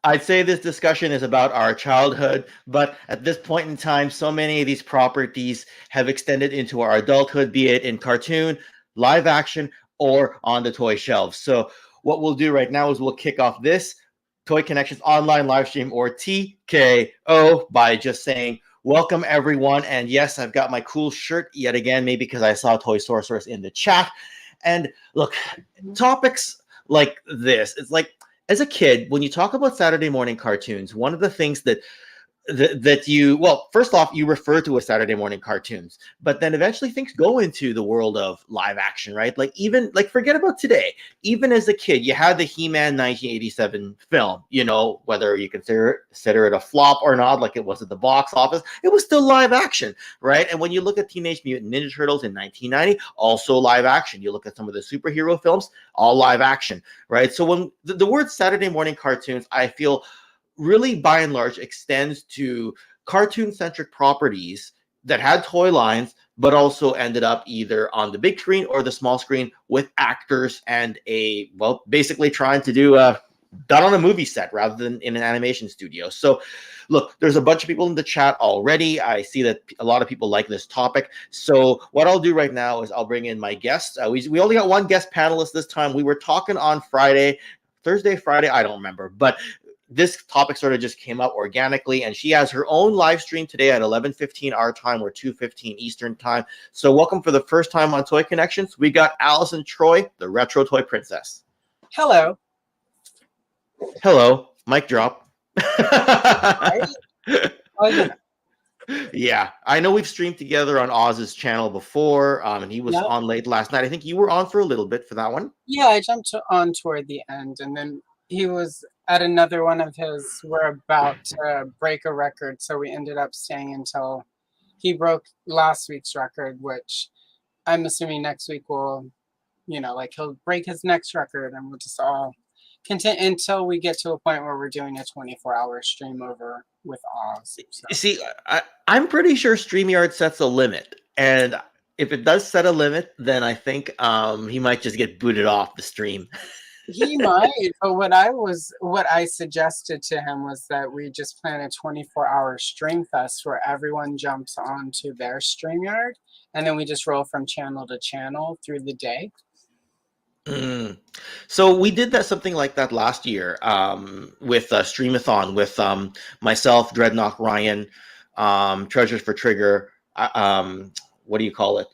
I'd say this discussion is about our childhood, but at this point in time, so many of these properties have extended into our adulthood, be it in cartoon, live action, or on the toy shelves. So what we'll do right now is we'll kick off this Toy Connections online live stream, or TKO, by just saying, welcome everyone. And yes, I've got my cool shirt yet again, maybe because I saw Toy Sorceress in the chat. And look, topics like this, it's like, as a kid, when you talk about Saturday morning cartoons, one of the things that you, well, first off, you refer to as Saturday morning cartoons, but then eventually things go into the world of live action, right? Like, even, like, forget about today. Even as a kid, you had the He-Man 1987 film, you know, whether you consider it a flop or not, like it was at the box office, it was still live action, right? And when you look at Teenage Mutant Ninja Turtles in 1990, also live action. You look at some of the superhero films, all live action, right? So when the word Saturday morning cartoons, I feel, really by and large extends to cartoon-centric properties that had toy lines, but also ended up either on the big screen or the small screen with actors and basically trying to do done on a movie set rather than in an animation studio. So look, there's a bunch of people in the chat already. I see that a lot of people like this topic. So what I'll do right now is I'll bring in my guests. We only got one guest panelist this time. We were talking on Thursday, Friday, I don't remember, but this topic sort of just came up organically, and she has her own live stream today at 11:15 our time or 2:15 Eastern time. So welcome for the first time on Toy Connections. We got Allison Troy, the Retro Toy Princess. Hello. Hello. Mic drop. Yeah, I know we've streamed together on Oz's channel before, and he was on late last night. I think you were on for a little bit for that one. Yeah, I jumped on toward the end, and then he was at another one of his. We're about to break a record, so we ended up staying until he broke last week's record, which I'm assuming next week will, like he'll break his next record, and we'll just all continue until we get to a point where we're doing a 24-hour stream over with Oz. So. See, I'm pretty sure StreamYard sets a limit, and if it does set a limit, then I think he might just get booted off the stream. He might, but what I suggested to him was that we just plan a 24-hour stream fest where everyone jumps onto their StreamYard, and then we just roll from channel to channel through the day. So we did something like that last year with Streamathon with myself, Dreadnought Ryan, Treasures for Trigger, what do you call it?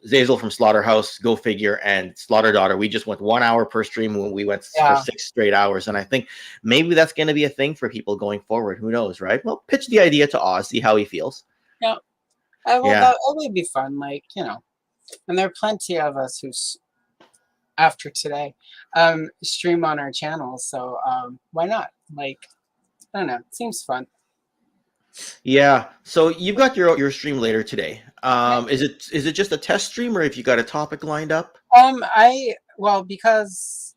Zazel from Slaughterhouse, Go Figure, and Slaughter Daughter. We just went 1 hour per stream when we went for 6 straight hours. And I think maybe that's going to be a thing for people going forward. Who knows, right? Well, pitch the idea to Oz, see how he feels. Yeah. That would be fun. Like, and there are plenty of us who, after today, stream on our channel. So why not? Like, I don't know. It seems fun. Yeah. So you've got your stream later today. Is it just a test stream, or if you got a topic lined up? Because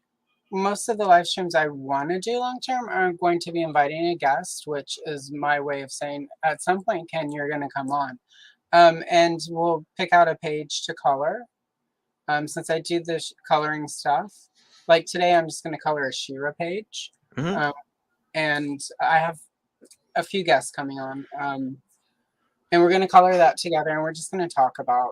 most of the live streams I want to do long term are going to be inviting a guest, which is my way of saying at some point, Ken, you're going to come on, and we'll pick out a page to color. Since I do the coloring stuff, like today, I'm just going to color a She-Ra page, and I have a few guests coming on, and we're going to color that together, and we're just going to talk about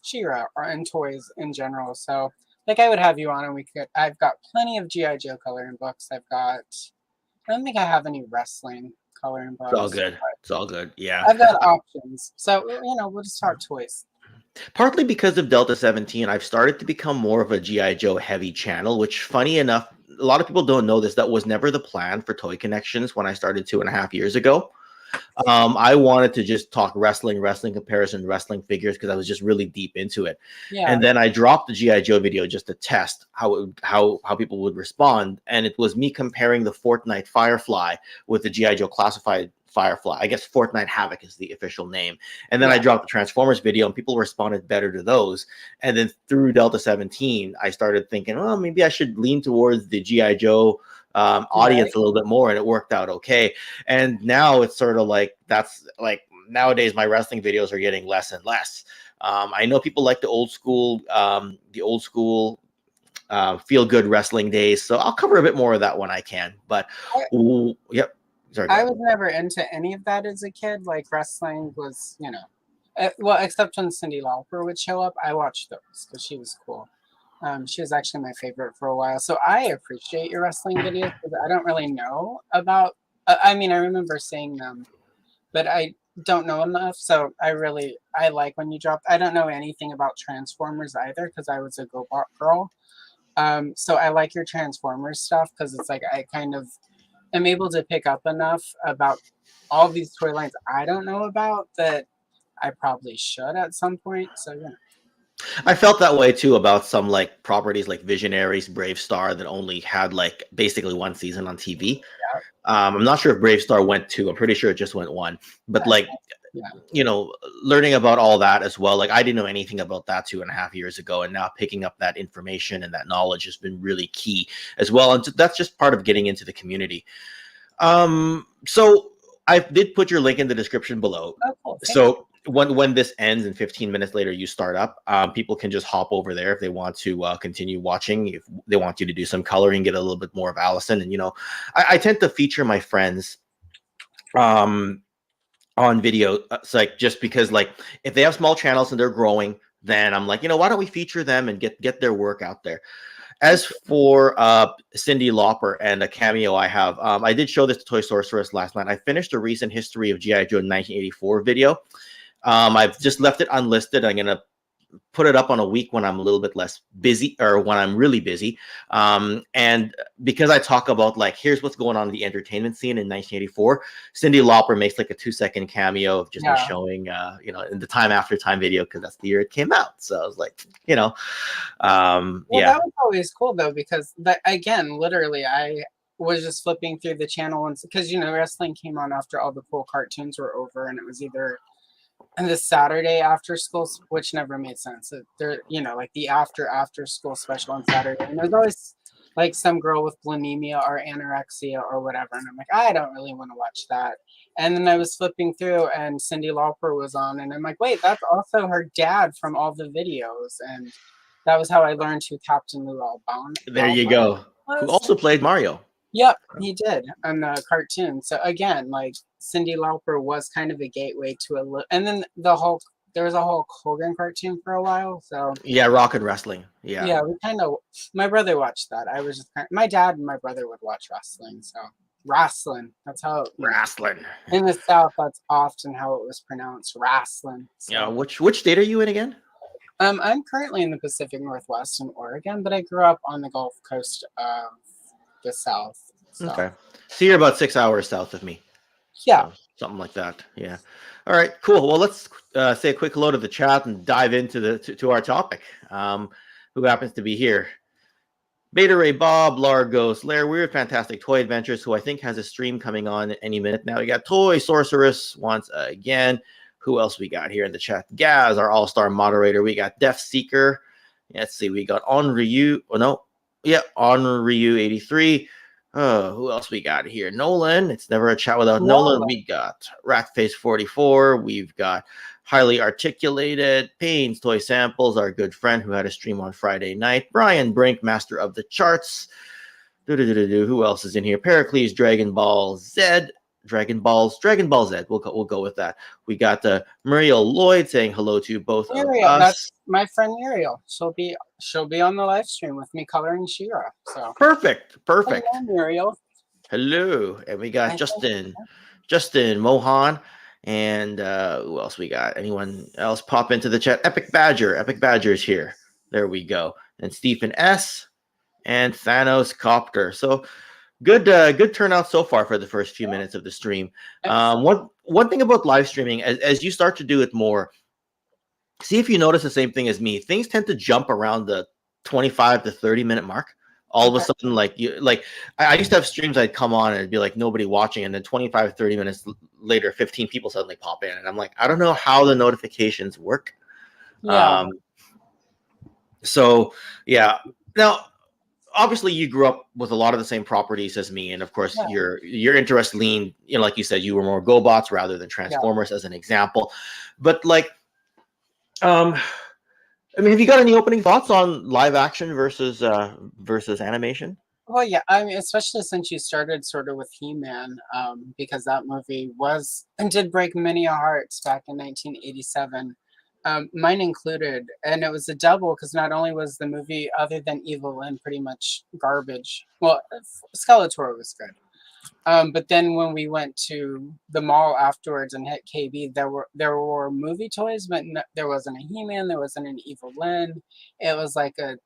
She-Ra and toys in general. So, like, I would have you on, and I've got plenty of G.I. Joe coloring books. I don't think I have any wrestling coloring books. It's all good. It's all good. Yeah. I've got options. So, we'll just talk toys. Partly because of Delta 17, I've started to become more of a G.I. Joe heavy channel, which, funny enough, a lot of people don't know this. That was never the plan for Toy Connections when I started 2.5 years ago. I wanted to just talk wrestling comparison, wrestling figures, because I was just really deep into it. Yeah. And then I dropped the G.I. Joe video just to test how people would respond. And it was me comparing the Fortnite Firefly with the G.I. Joe Classified Firefly. I guess Fortnite Havoc is the official name. And then I dropped the Transformers video, and people responded better to those. And then through Delta 17, I started thinking, well, maybe I should lean towards the G.I. Joe audience a little bit more, and it worked out okay. And now it's sort of like, that's like, nowadays my wrestling videos are getting less and less. I know people like the old school feel good wrestling days. So I'll cover a bit more of that when I can. But yep. Sorry. I was never into any of that as a kid. Like wrestling was, well, except when Cyndi Lauper would show up, I watched those because she was cool. She was actually my favorite for a while. So I appreciate your wrestling videos because I don't really know about. I mean, I remember seeing them, but I don't know enough. So I like when you dropped. I don't know anything about Transformers either because I was a GoBot girl. So I like your Transformers stuff because it's like I kind of am able to pick up enough about all these toy lines I don't know about that I probably should at some point. So yeah. I felt that way too about some like properties like Visionaries, Brave Star that only had like basically one season on TV. Yeah. I'm not sure if Brave Star went two. I'm pretty sure it just went one. But like, learning about all that as well. Like I didn't know anything about that 2.5 years ago, and now picking up that information and that knowledge has been really key as well. And that's just part of getting into the community. So I did put your link in the description below. Oh, cool. So when this ends and 15 minutes later you start up, people can just hop over there if they want to continue watching, if they want you to do some coloring, get a little bit more of Allison. And I tend to feature my friends on video. It's like, just because like if they have small channels and they're growing, then I'm like, why don't we feature them and get their work out there. As for Cyndi Lauper and a cameo I have, I did show this to Toy Sorceress last night. I finished a recent history of G.I. Joe 1984 video. I've just left it unlisted. I'm going to put it up on a week when I'm a little bit less busy, or when I'm really busy. And because I talk about like, here's what's going on in the entertainment scene in 1984, Cyndi Lauper makes like a 2-second cameo of just me showing, in the Time After Time video, because that's the year it came out. So I was like, Well, that was always cool though, because again, literally, I was just flipping through the channel because wrestling came on after all the cool cartoons were over, and it was either and the Saturday after school, which never made sense. There, like the after school special on Saturday, and there's always like some girl with bulimia or anorexia or whatever, and I'm like, I don't really want to watch that. And then I was flipping through, and Cyndi Lauper was on, and I'm like, wait, that's also her dad from all the videos, and that was how I learned who Captain Lou Albano. There you go. Who also played Mario. Yep, he did on the cartoon. So again, like Cyndi Lauper was kind of a gateway to and then there was a Hulk Hogan cartoon for a while. So yeah, Rock and Wrestling. Yeah, we kind of. My brother watched that. I was just my dad and my brother would watch wrestling. So wrestling. That's how wrestling in the South. That's often how it was pronounced. Wrestling. So. Yeah. Which state are you in again? I'm currently in the Pacific Northwest in Oregon, but I grew up on the Gulf Coast of the South. So. Okay, so you're about 6 hours south of me. Yeah, so, something like that. Yeah. All right, cool. Well, let's say a quick hello to the chat and dive into to our topic. Who happens to be here? Beta Ray Bob, Largos, Lair, Weird Fantastic Toy Adventures, who I think has a stream coming on any minute now. We got Toy Sorceress once again. Who else we got here in the chat? Gazz, our all-star moderator. We got Death Seeker. Let's see. We got On Ryu. Oh, no. Yeah, On Ryu 83. Who else we got here? Nolan. It's never a chat without Nolan. We got Ratface44. We've got Highly Articulated. Payne's Toy Samples, our good friend who had a stream on Friday night. Brian Brink, Master of the Charts. Who else is in here? Pericles, Dragon Ball Z. Dragon Ball Z. We'll go with that. We got Muriel Lloyd saying hello to both of us. That's my friend Muriel. She'll be on the live stream with me coloring She-Ra. So perfect. Hello, Muriel. Hello, and we got Justin Mohan, and who else we got? Anyone else pop into the chat? Epic Badger's here. There we go. And Stephen S. and Thanos Copter. So. Good turnout so far for the first few minutes of the stream. One thing about live streaming, as you start to do it more, see if you notice the same thing as me. Things tend to jump around the 25 to 30 minute mark. All of a sudden, I used to have streams I'd come on and it'd be like nobody watching, and then 25, 30 minutes later, 15 people suddenly pop in, and I'm like, I don't know how the notifications work. Yeah. So yeah. Now, obviously you grew up with a lot of the same properties as me, and of course your interest leaned, like you said, you were more GoBots rather than Transformers as an example. But like I mean, have you got any opening thoughts on live action versus animation? Well, yeah, I mean, especially since you started sort of with He-Man, because that movie was and did break many a hearts back in 1987, mine included, and it was a double because not only was the movie, other than Evil Lynn, pretty much garbage. Well, Skeletor was good, but then when we went to the mall afterwards and hit KB, there were movie toys, but there wasn't a He-Man, there wasn't an Evil Lynn. It was like a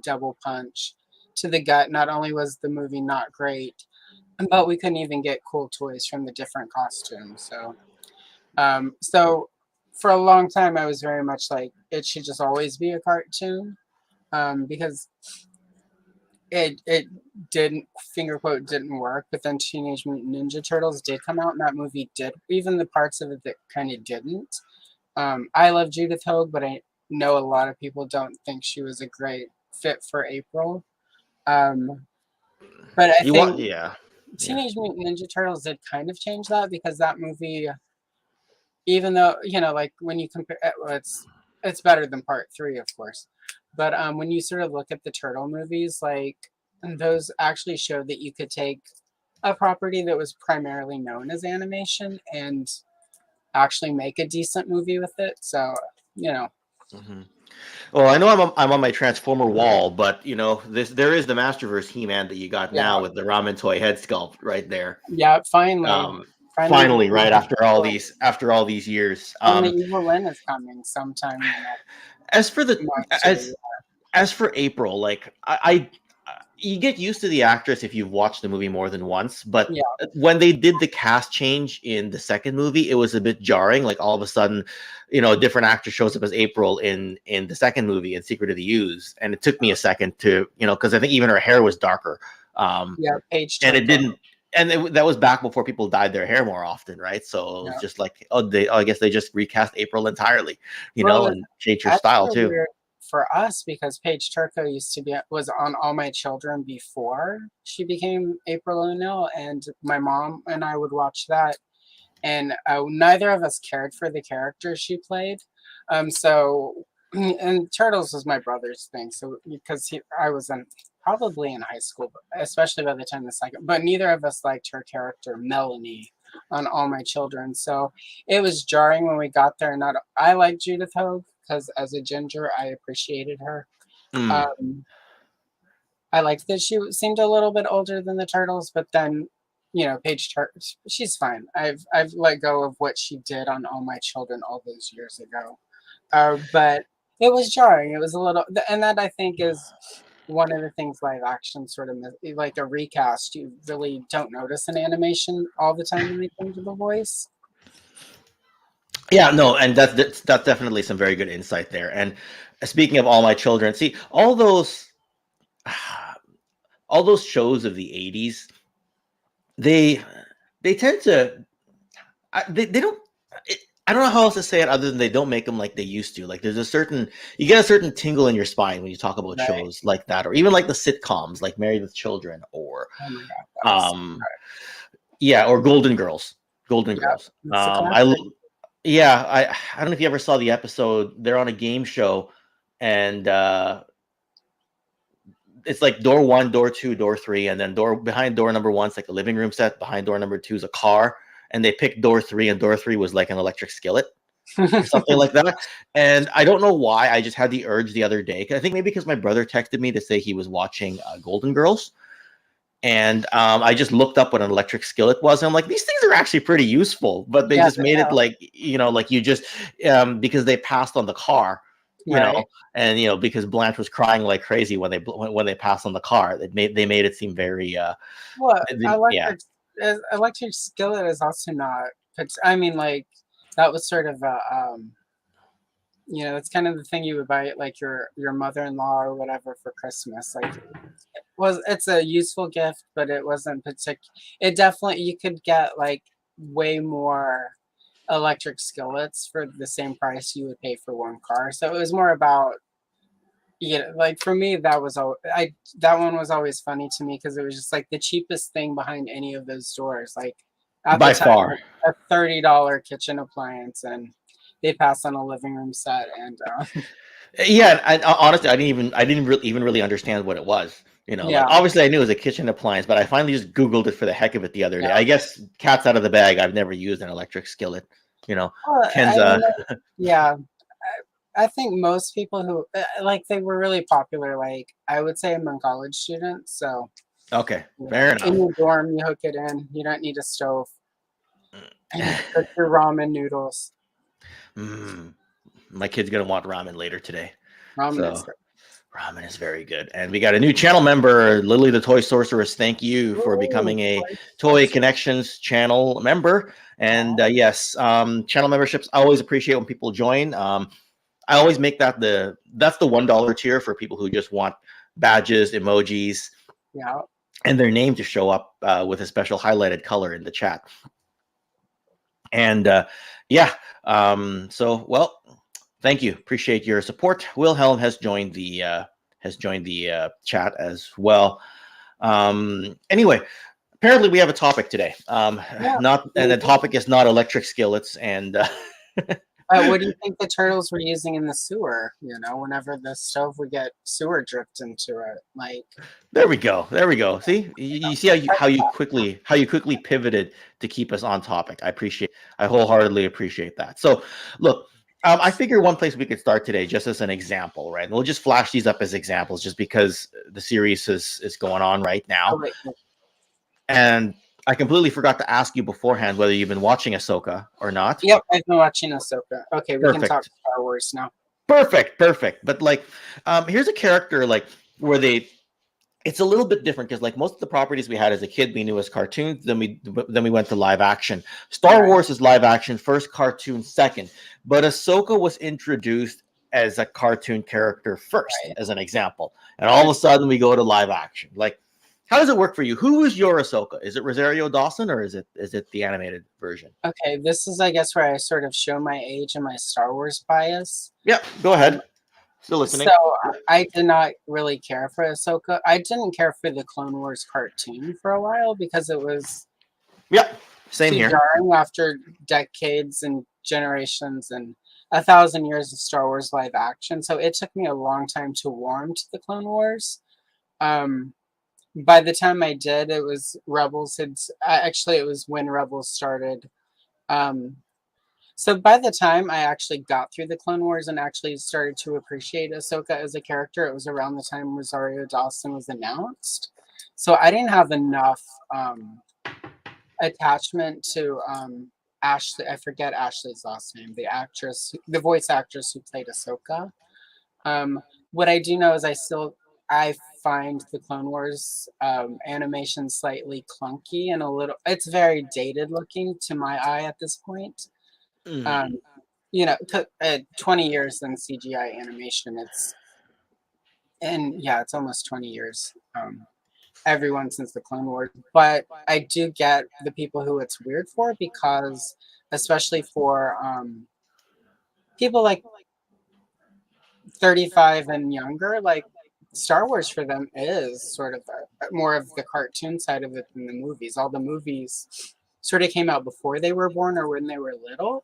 double punch to the gut. Not only was the movie not great, but we couldn't even get cool toys from the different costumes. So for a long time, I was very much like it should just always be a cartoon, because it didn't, finger quote, didn't work. But then Teenage Mutant Ninja Turtles did come out, and that movie did, even the parts of it that kind of didn't. I love Judith Hoag, but I know a lot of people don't think she was a great fit for April. But I think Yeah. Teenage Mutant Ninja Turtles did kind of change that, because that movie, even though like when you compare, well, it's better than part 3, of course. But when you sort of look at the turtle movies, like those actually showed that you could take a property that was primarily known as animation and actually make a decent movie with it. So Mm-hmm. Well, I know I'm on my Transformer wall, but there is the Masterverse He-Man that you got now yeah, with the ramen toy head sculpt right there. yeah. Finally, Finally, right the after all these years. and the Evil Lynn is coming sometime in the next As for the month too. as for April, like you get used to the actress if you've watched the movie more than once, but Yeah, when they did the cast change in the second movie, it was a bit jarring. Like all of a sudden, a different actor shows up as April in the second movie in Secret of the Ooze, and it took me a second to because I think even her hair was darker, yeah. Page and it Turco. didn't. And that was back before people dyed their hair more often, right? So it was Yeah. just like, I guess they just recast April entirely, Well, and changed her that's style sort of too. weird for us, because Paige Turco was on All My Children before she became April O'Neil, and my mom and I would watch that, and neither of us cared for the character she played. So and Turtles was my brother's thing. So because I was probably in high school, especially by the time the second. But neither of us liked her character Melanie on All My Children. So it was jarring when we got there. Not I like Judith Hoag because as a ginger, I appreciated her. Mm. Um, I liked that she seemed a little bit older than the Turtles, but then Paige she's fine. I've let go of what she did on All My Children all those years ago. But it was jarring. It was a little, and that I think is one of the things live action sort of like a recast. You really don't notice an animation all the time when they change the voice. Yeah, no, and that's definitely some very good insight there. And speaking of All My Children, see all those shows of the '80s, they they tend to they don't. I don't know how else to say it other than they don't make them like they used to. Like you get a certain tingle in your spine when you talk about Right. shows like that, or even like the sitcoms, like Married with Children, or Oh my god. That was so yeah, or Golden Girls. Golden good. Yeah, Girls. it's a classic. Yeah, I don't know if you ever saw the episode. They're on a game show, and it's like door 1, door 2, door 3, and then behind door number 1's like a living room set. Behind door number 2 is a car, and they picked door 3, and door 3 was like an electric skillet or something like that. And I don't know why. I just had the urge the other day. I think maybe because my brother texted me to say he was watching Golden Girls. And I just looked up what an electric skillet was. And I'm like, these things are actually pretty useful, but they Yeah, just made it like, like you just, because they passed on the car, right. and, because Blanche was crying like crazy when they passed on the car, they made it seem very, Well, yeah. electric skillet is also not. I mean, like that was sort of a that's kind of the thing you would buy like your mother-in-law or whatever for Christmas. Like it's a useful gift, but it wasn't particular. It definitely you could get like way more electric skillets for the same price you would pay for one car. So it was more about like for me that one was always funny to me because it was just like the cheapest thing behind any of those stores. Like at the By time, far. a $30 kitchen appliance, and they passed on a living room set and Yeah, and honestly, I didn't even really understand what it was. Like Yeah, obviously I knew it was a kitchen appliance, but I finally just Googled it for the heck of it the other day. yeah. I guess cat's out of the bag. I've never used an electric skillet. Well, Ken's I mean, yeah. I think most people who like they were really popular. Like I would say among college students. So okay, you fair know, in enough. your dorm, you hook it in. You don't need a stove, and you cook your ramen noodles. Mm, my kid's gonna want ramen later today. Ramen is So ramen is very good. And we got a new channel member, Lily the Toy Sorceress. Thank you for ooh, becoming a toy Toy sorcery. Connections channel member. And yes, channel memberships, I always appreciate when people join. I always make that's the $1 tier for people who just want badges, emojis, Yeah. and their name to show up with a special highlighted color in the chat. And yeah, so well, thank you. Appreciate your support. Wilhelm has joined the chat as well. Anyway, apparently we have a topic today. Yeah. Not and We the do. topic is not electric skillets and What do you think the turtles were using in the sewer? You know, whenever the stove would get sewer dripped into it, like there we go. There we go. See, you see how you quickly pivoted to keep us on topic. I wholeheartedly appreciate that. So, look, I figure one place we could start today, just as an example, right? And we'll just flash these up as examples, just because the series is going on right oh now. wait, And I completely forgot to ask you beforehand whether you've been watching Ahsoka or not. yep, I've been watching Ahsoka. Okay, we can talk Perfect. Star Wars now. Perfect. But like, here's a character like where it's a little bit different because like most of the properties we had as a kid we knew as cartoons, then we went to live action. Star Right. Wars is live action first, cartoon second, but Ahsoka was introduced as a cartoon character first, Right. as an example, and all of a sudden we go to live action. Like, how does it work for you? Who is your Ahsoka? Is it Rosario Dawson or is it the animated version? Okay, this is I guess where I sort of show my age and my Star Wars bias. Yeah, go Um, ahead. Still listening. so I did not really care for Ahsoka. I didn't care for the Clone Wars cartoon for a while because it was Yeah, same too here. jarring after decades and generations and 1,000 years of Star Wars live action. So it took me a long time to warm to the Clone Wars. Um, by the time I did, it was Rebels had actually it was when Rebels started. Um, so by the time I actually got through the Clone Wars and actually started to appreciate Ahsoka as a character, it was around the time Rosario Dawson was announced. So I didn't have enough attachment to Ashley. I forget Ashley's last name. The actress, the voice actress who played Ahsoka. What I do know is I find the Clone Wars animation slightly clunky and a little. It's very dated looking to my eye at this point. Mm. Um, you know, 20 years in CGI animation. It's almost 20 years. Everyone since the Clone Wars, but I do get the people who it's weird for because, especially for people like 35 and younger, like Star Wars for them is sort of more of the cartoon side of it than the movies. All the movies sort of came out before they were born or when they were little.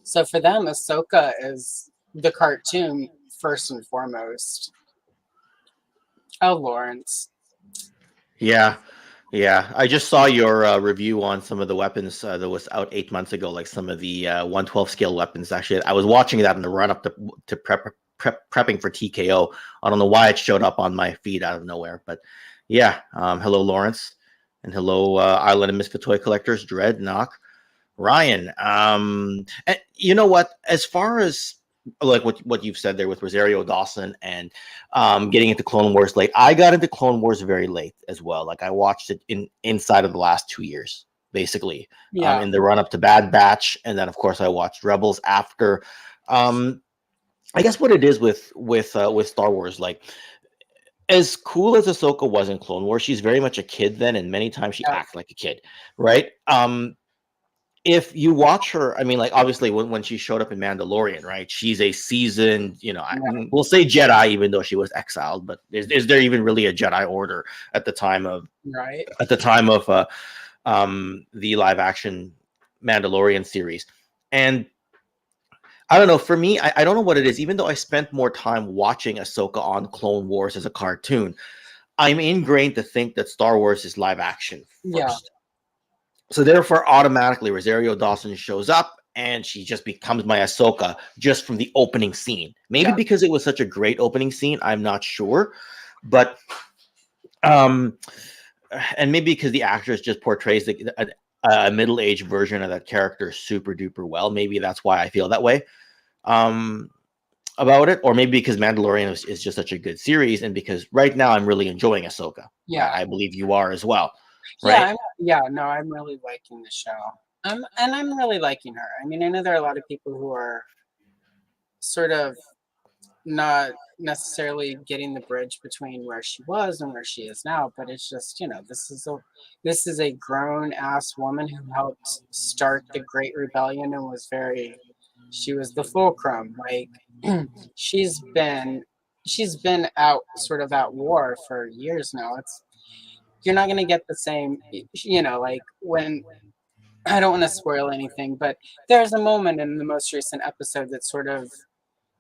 So for them, Ahsoka is the cartoon first and foremost. Oh, Lawrence. Yeah, yeah. I just saw your review on some of the weapons that was out 8 months ago, like some of the 112 scale weapons. Actually, I was watching that in the run up to prepping for TKO. I don't know why it showed up on my feed out of nowhere, but yeah. Hello, Lawrence, and hello, Island and Misfit Toy Collectors, Dread, Knock, Ryan. And you know what? As far as like what you've said there with Rosario Dawson and getting into Clone Wars late, I got into Clone Wars very late as well. Like I watched it inside of the last 2 years, basically, Yeah. in the run up to Bad Batch, and then of course I watched Rebels after. I guess what it is with Star Wars, like as cool as Ahsoka was in Clone Wars, she's very much a kid then, and many times she Yeah. acts like a kid, right? If you watch her, I mean, like obviously when she showed up in Mandalorian, right? She's a seasoned, we'll say Jedi, even though she was exiled. But is there even really a Jedi Order at the time of Right. the live action Mandalorian series? And I don't know. For me, I don't know what it is. Even though I spent more time watching Ahsoka on Clone Wars as a cartoon, I'm ingrained to think that Star Wars is live action Yeah, first. So therefore, automatically, Rosario Dawson shows up and she just becomes my Ahsoka just from the opening scene. Maybe yeah, because it was such a great opening scene, I'm not sure, but um, and maybe because the actress just portrays a middle-aged version of that character super duper well. Maybe that's why I feel that way. Um, about it, or maybe because Mandalorian is just such a good series, and because right now I'm really enjoying Ahsoka. yeah, I believe you are as well, yeah. right? No, I'm really liking the show. And I'm really liking her. I mean, I know there are a lot of people who are sort of not necessarily getting the bridge between where she was and where she is now, but it's just, this is a grown ass woman who helped start the Great Rebellion and she was the fulcrum. Like she's been she's been out sort of at war for years now. It's You're not going to get the same, like when, I don't want to spoil anything, but there's a moment in the most recent episode that sort of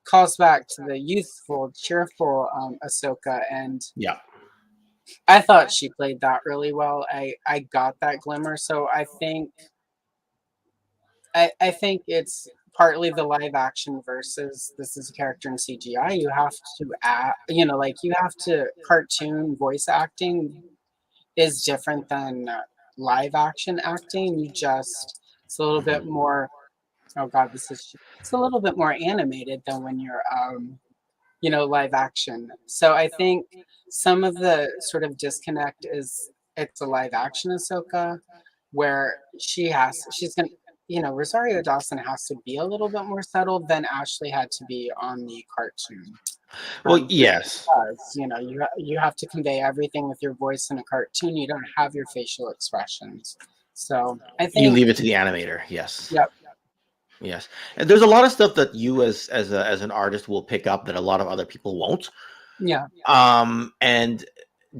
calls back to the youthful, cheerful Ahsoka, and Yeah. I thought she played that really well. I got that glimmer, so I think it's partly the live action versus this is a character in CGI. You have to act, like you have to cartoon voice acting is different than live action acting. It's a little bit more. Oh God, it's a little bit more animated than when you're live action. So I think some of the sort of disconnect is it's a live action Ahsoka where she's gonna Rosario Dawson has to be a little bit more settled than Ashley had to be on the cartoon. Well, Just yes. because you have to convey everything with your voice in a cartoon. You don't have your facial expressions. So I You think leave it to the animator. Yes. yep, Yes. And there's a lot of stuff that you as an artist will pick up that a lot of other people won't. yeah, And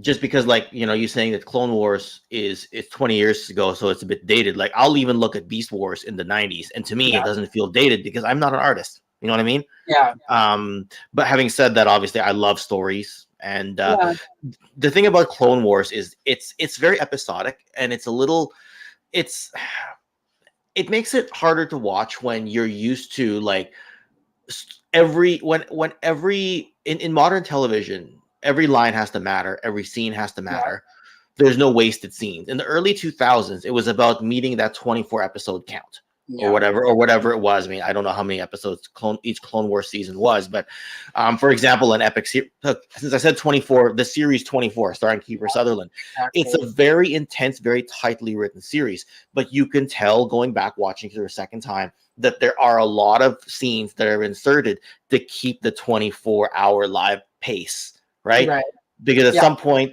just because like, you saying that Clone Wars it's 20 years ago, so it's a bit dated. Like I'll even look at Beast Wars in the 90s, and to me yeah, it doesn't feel dated because I'm not an artist. You know what I mean? yeah, But having said that, obviously I love stories, and yeah, the thing about Clone Wars is it's very episodic, and it's it makes it harder to watch when you're used to like every when every in modern television every line has to matter, every scene has to yeah, matter. There's no wasted scenes. In the early 2000s, it was about meeting that 24 episode count yeah, or whatever it was. I mean, I don't know how many episodes each Clone Wars season was, but for example, an epic since I said 24, the series 24 starring Kiefer Sutherland, it's exactly. a very intense, very tightly written series, but you can tell going back watching for a second time that there are a lot of scenes that are inserted to keep the 24-hour live pace, right? Right. Because Yeah.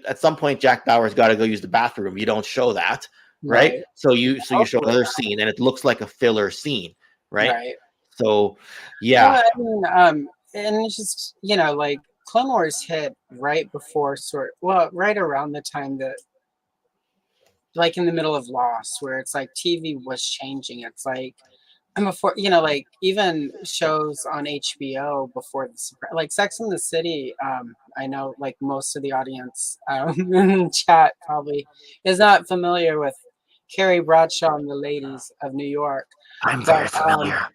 at some point Jack Bauer's got to go use the bathroom. You don't show that, right? Right. So you show Hopefully another not. scene and it looks like a filler scene, right? Right. So Well, yeah. I mean, and it's just, like Clone Wars hit right before right around the time that, like in the middle of Lost, where it's like TV was changing. It's like, and before, like even shows on HBO before like Sex and the City. I know like most of the audience in chat probably is not familiar with Carrie Bradshaw and the Ladies of New York, I'm but very familiar.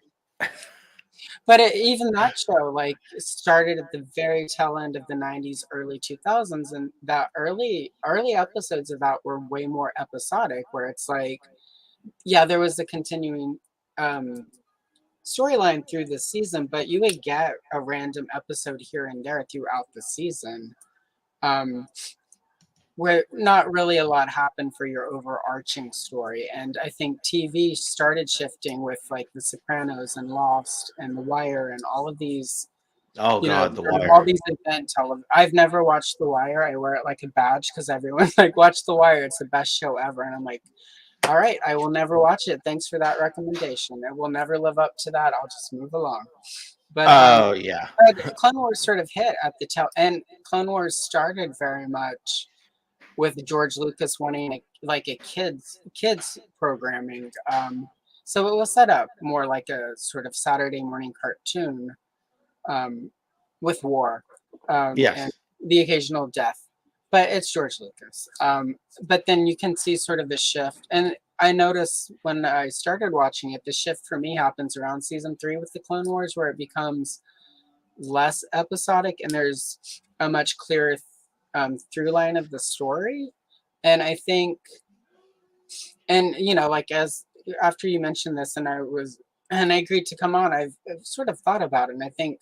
even that show like started at the very tail end of the 90s, early 2000s, and that early episodes of that were way more episodic, where it's like, yeah, there was a continuing um storyline through the season, but you would get a random episode here and there throughout the season, um, where not really a lot happened for your overarching story. And I think TV started shifting with like The Sopranos and Lost and The Wire and all of these, Oh God, The sort of all Wire. these event television. I've never watched The Wire. I wear it like a badge because everyone's like, watch The Wire. It's the best show ever. And I'm like, all right, I will never watch it. Thanks for that recommendation. It will never live up to that. I'll just move along. But Oh yeah. Clone Wars sort of hit at the tail, and Clone Wars started very much with George Lucas wanting like a kids programming. So it was set up more like a sort of Saturday morning cartoon, with war, and Yes. the occasional death. But it's George Lucas. But then you can see sort of the shift. And I noticed when I started watching it, the shift for me happens around season 3 with the Clone Wars, where it becomes less episodic and there's a much clearer through line of the story. And I think, and like as after you mentioned this, and I agreed to come on, I've sort of thought about it, and I think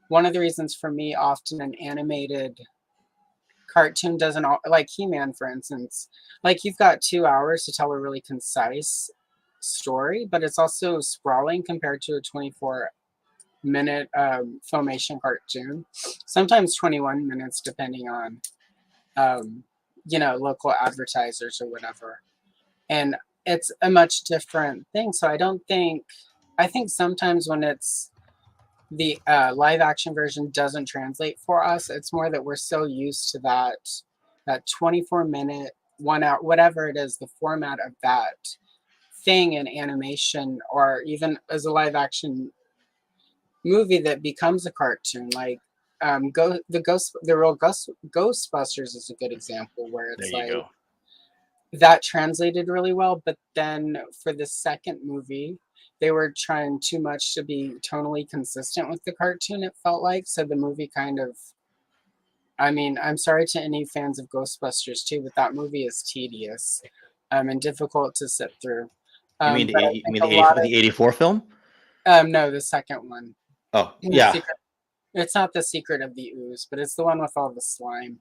one of the reasons for me often an animated cartoon doesn't like He-Man, for instance, like you've got 2 hours to tell a really concise story, but it's also sprawling compared to a 24-minute filmation cartoon, sometimes 21 minutes depending on local advertisers or whatever. And it's a much different thing. So I think sometimes when it's the live action version doesn't translate for us, it's more that we're so used to that 24-minute, 1 hour, whatever it is, the format of that thing in animation, or even as a live action movie that becomes a cartoon, like the real Ghostbusters is a good example, where There it's you like go. that translated really well, but then for the second movie they were trying too much to be tonally consistent with the cartoon, it felt like. So the movie kind of, I mean, I'm sorry to any fans of Ghostbusters too, but that movie is tedious and difficult to sit through. But I You think mean a lot the 84 film? of no, the second one. Oh, The yeah. secret, it's not The Secret of the Ooze, but it's the one with all the slime.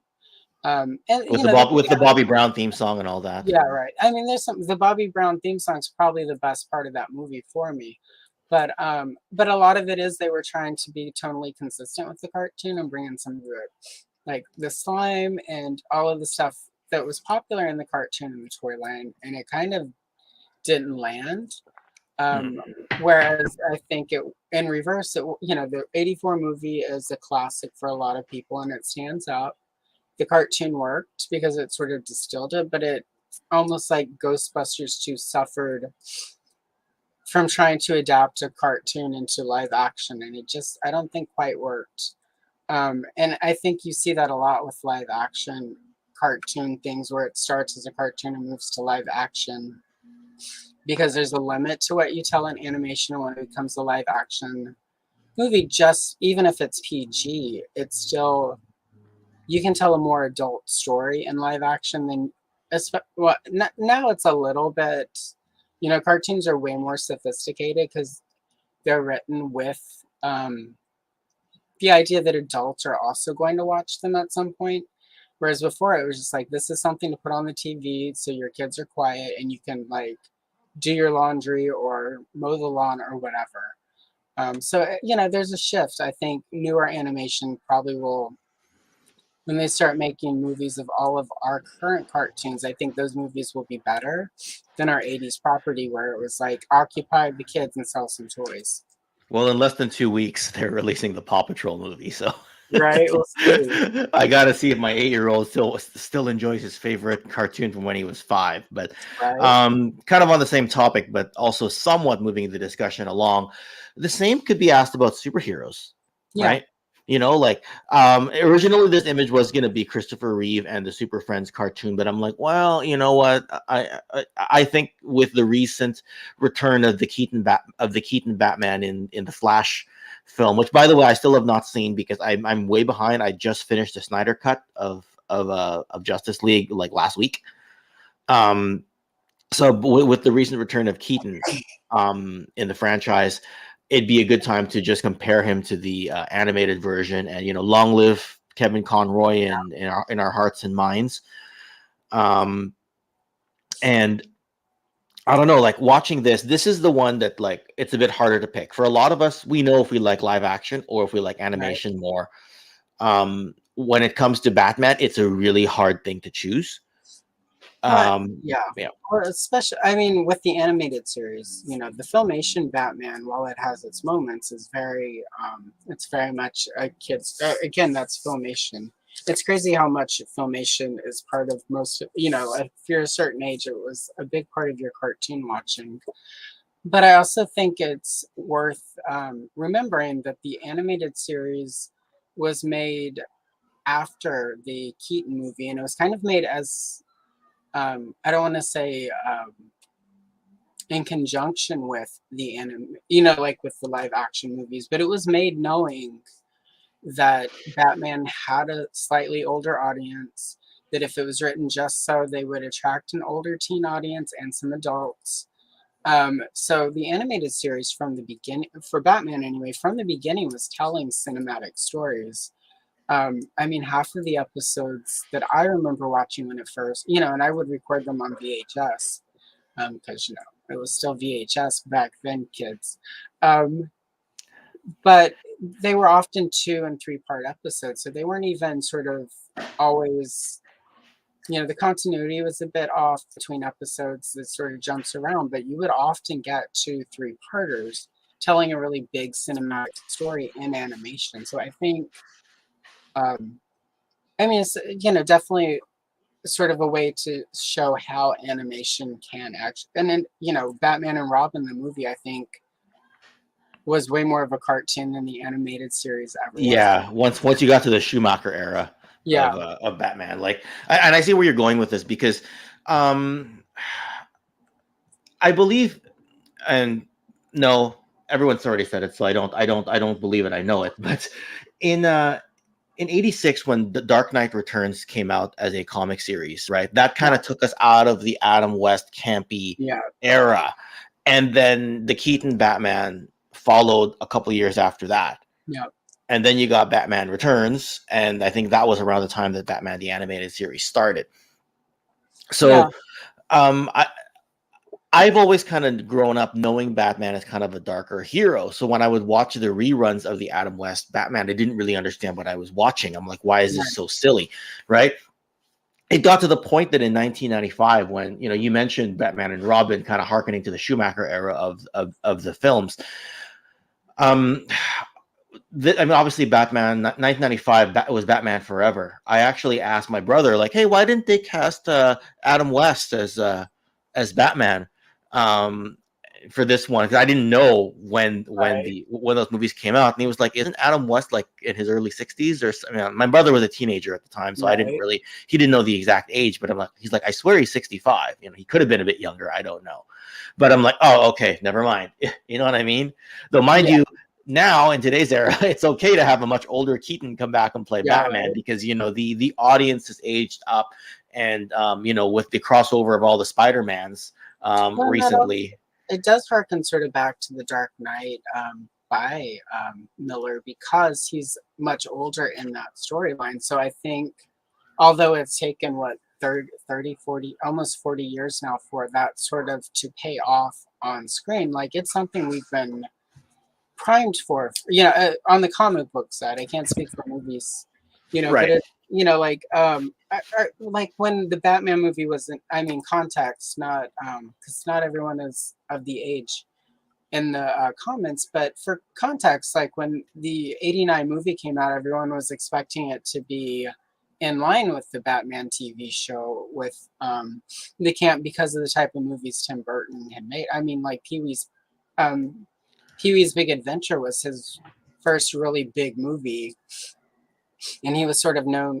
And With the Bobby Brown theme song and all that. yeah, right. I mean, the Bobby Brown theme song is probably the best part of that movie for me. But a lot of it is they were trying to be tonally consistent with the cartoon and bring in some of the, like the slime and all of the stuff that was popular in the cartoon and the toy line, and it kind of didn't land. Um, Whereas I think it in reverse, the '84 movie is a classic for a lot of people and it stands out. The cartoon worked because it sort of distilled it, but it almost like Ghostbusters 2 suffered from trying to adapt a cartoon into live action, and I don't think quite worked. And I think you see that a lot with live action cartoon things, where it starts as a cartoon and moves to live action because there's a limit to what you tell in animation, and when it becomes a live action movie, just even if it's PG, it's still, you can tell a more adult story in live action than now it's a little bit, cartoons are way more sophisticated because they're written with the idea that adults are also going to watch them at some point, whereas before it was just like, this is something to put on the TV so your kids are quiet and you can like do your laundry or mow the lawn or whatever. So there's a shift. I think newer animation probably will, when they start making movies of all of our current cartoons, I think those movies will be better than our 80s property, where it was like occupy the kids and sell some toys. Well, in less than 2 weeks, they're releasing the Paw Patrol movie, so Right? We'll see. I gotta see if my 8-year-old still enjoys his favorite cartoon from when he was 5. But Right? kind of on the same topic, but also somewhat moving the discussion along. The same could be asked about superheroes, Yeah. right? Originally this image was going to be Christopher Reeve and the Super Friends cartoon, but I'm like, well, you know what? I think with the recent return of the Keaton Batman in the Flash film, which by the way I still have not seen because I'm way behind. I just finished the Snyder cut of Justice League like last week. So with the recent return of Keaton in the franchise, it'd be a good time to just compare him to the animated version, and long live Kevin Conroy in our hearts and minds. And I don't know, like watching this is the one that like it's a bit harder to pick. For a lot of us, we know if we like live action or if we like animation more. When it comes to Batman, it's a really hard thing to choose. Yeah. Or especially, I mean, with the animated series, the filmation Batman, while it has its moments, is it's very much a kid's. Again, that's filmation. It's crazy how much filmation is part of most. If you're a certain age, it was a big part of your cartoon watching. But I also think it's worth remembering that the animated series was made after the Keaton movie, and it was kind of made as I don't want to say in conjunction with the anime, like with the live action movies, but it was made knowing that Batman had a slightly older audience, that if it was written just so, they would attract an older teen audience and some adults. So the animated series from the beginning, for Batman anyway, from the beginning was telling cinematic stories. I mean, half of the episodes that I remember watching when it first, and I would record them on VHS, because, it was still VHS back then, kids. But they were often 2 and 3-part episodes, so they weren't even sort of always, the continuity was a bit off between episodes that sort of jumps around, but you would often get 2, 3-parters telling a really big cinematic story in animation. So I think, it's, definitely sort of a way to show how animation can actually, and then, Batman and Robin, the movie, I think, was way more of a cartoon than the animated series ever was. Yeah, once you got to the Schumacher era of Batman, and I see where you're going with this, because I believe, and no, everyone's already said it, so I don't believe it. I know it, but in '86, when The Dark Knight Returns came out as a comic series, right? That kind of took us out of the Adam West campy era, and then the Keaton Batman followed a couple years after that. Yeah. And then you got Batman Returns, and I think that was around the time that Batman the Animated Series started. So, I've always kind of grown up knowing Batman as kind of a darker hero. So when I would watch the reruns of the Adam West Batman, I didn't really understand what I was watching. I'm like, why is this so silly, right? It got to the point that in 1995, when you mentioned Batman and Robin, kind of hearkening to the Schumacher era of the films. Obviously, Batman 1995. That was Batman Forever. I actually asked my brother, like, "Hey, why didn't they cast Adam West as Batman for this one?" Because I didn't know when those movies came out, and he was like, "Isn't Adam West like in his early 60s?" Or my brother was a teenager at the time, so I didn't really. He didn't know the exact age, but he's like, "I swear he's 65." He could have been a bit younger. I don't know, but I'm like, "Oh, okay, never mind." You know what I mean? Though, mind you. Now in today's era, it's okay to have a much older Keaton come back and play Batman, because the audience has aged up, and with the crossover of all the Spider-Mans recently, it does harken sort of back to the Dark Knight by Miller, because he's much older in that storyline. So I think, although it's taken 30, 40, almost 40 years now for that sort of to pay off on screen, like, it's something we've been primed for, on the comic book side. I can't speak for movies, right. But it, like when the Batman movie wasn't, context, not because not everyone is of the age in the comments, but for context, like when the '89 movie came out, everyone was expecting it to be in line with the Batman TV show, with the camp, because of the type of movies Tim Burton had made. Like Pee-wee's Big Adventure was his first really big movie, and he was sort of known,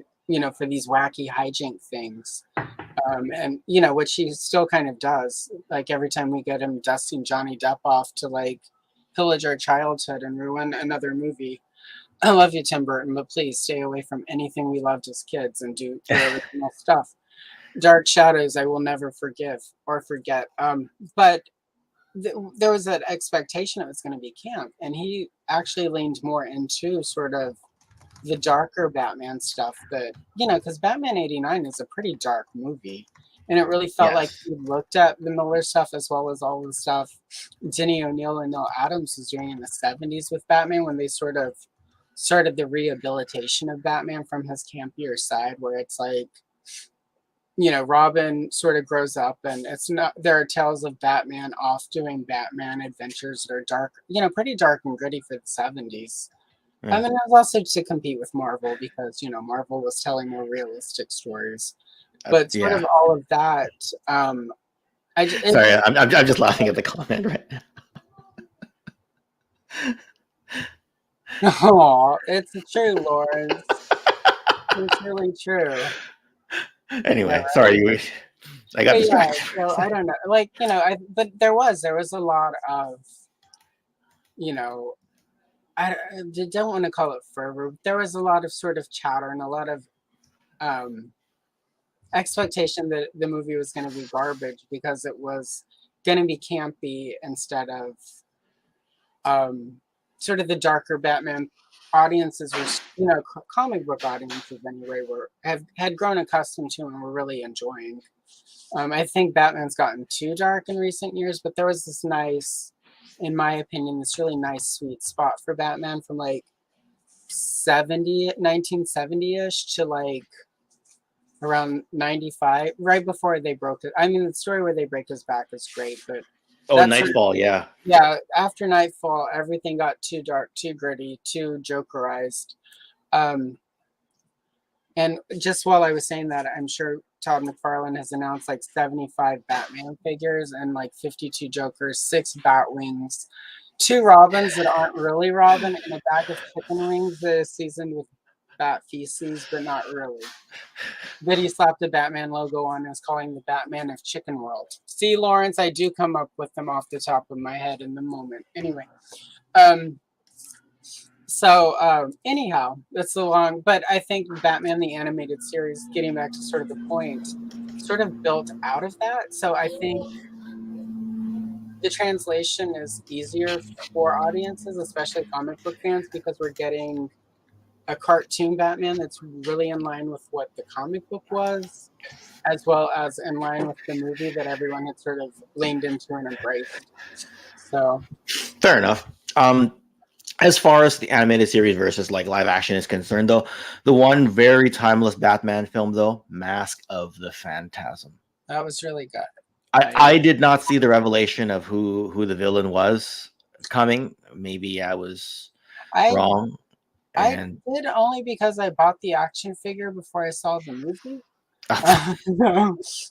for these wacky hijink things, and which he still kind of does. Like every time we get him dusting Johnny Depp off to like pillage our childhood and ruin another movie. I love you, Tim Burton, but please stay away from anything we loved as kids and do original stuff. Dark Shadows, I will never forgive or forget. But there was that expectation it was going to be camp, and he actually leaned more into sort of the darker Batman stuff, that because Batman '89 is a pretty dark movie, and it really felt like he looked at the Miller stuff as well as all the stuff Denny O'Neil and Neil Adams was doing in the '70s with Batman, when they sort of started the rehabilitation of Batman from his campier side, where it's like, Robin sort of grows up, and there are tales of Batman off doing Batman adventures that are dark, pretty dark and gritty for the '70s. And then it was also to compete with Marvel, because, Marvel was telling more realistic stories. But of all of that, sorry, I'm just laughing at the comment right now. Oh, it's true, Lawrence. It's really true. Yeah, Anyway, sorry, I got but yeah, distracted. so I don't know. Like, but there was a lot of, you know, I don't want to call it fervor. There was a lot of sort of chatter and a lot of um expectation that the movie was going to be garbage because it was going to be campy instead of um, sort of the darker Batman audiences were, comic book audiences anyway, had grown accustomed to and were really enjoying. I think Batman's gotten too dark in recent years, but there was this nice, in my opinion, this really nice sweet spot for Batman from like 1970-ish to like around 95, right before they broke it. I mean, the story where they break his back is great, but Oh, that's sort of, Nightfall, yeah. yeah, after Nightfall, everything got too dark, too gritty, too Jokerized. Um, and just while I was saying that, I'm sure Todd McFarlane has announced like 75 Batman figures and like 52 Jokers, 6 Batwings, 2 Robins that aren't really Robin, and a bag of chicken wings that is seasoned with bat feces, but not really. That he slapped the Batman logo on and is calling the Batman of Chicken World. See, Lawrence, I do come up with them off the top of my head in the moment. Anyway, anyhow, that's the long, but I think Batman the Animated Series, getting back to sort of the point, sort of built out of that. So I think the translation is easier for audiences, especially comic book fans, because we're getting a cartoon Batman that's really in line with what the comic book was, as well as in line with the movie that everyone had sort of leaned into and embraced. So Fair enough. As far as the animated series versus like live action is concerned, though, the one very timeless Batman film, though, Mask of the Phantasm. that was really good. I did not see the revelation of who the villain was coming. Maybe I was wrong. I And did only because I bought the action figure before I saw the movie. I was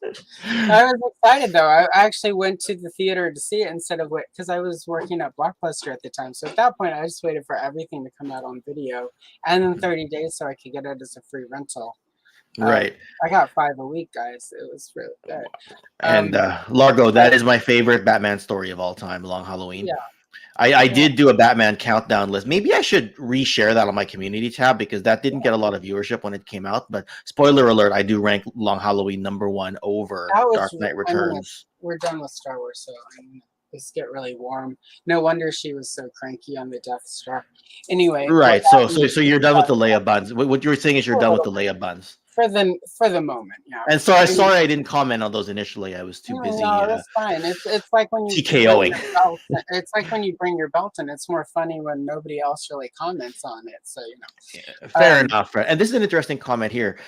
excited though. I actually went to the theater to see it instead of because I was working at Blockbuster at the time. So at that point, I just waited for everything to come out on video and then 30 days so I could get it as a free rental. right. I got 5 a week, guys. It was really good. And Largo, that is my favorite Batman story of all time, Long Halloween. Yeah. I did do a Batman countdown list. Maybe I should reshare that on my community tab because that didn't get a lot of viewership when it came out. But spoiler alert, I do rank Long Halloween #1 over Dark Knight Returns. We're done with Star Wars, so let's get really warm. No wonder she was so cranky on the Death Star. Anyway, right. So you're done with the Leia buns. What you were saying is you're done with the Leia buns. For the moment, yeah. And so sorry I didn't comment on those initially. I was too busy. No, that's fine. It's like when you TKOing. It's like when you bring your belt in. It's more funny when nobody else really comments on it. So fair enough. Right. And this is an interesting comment here.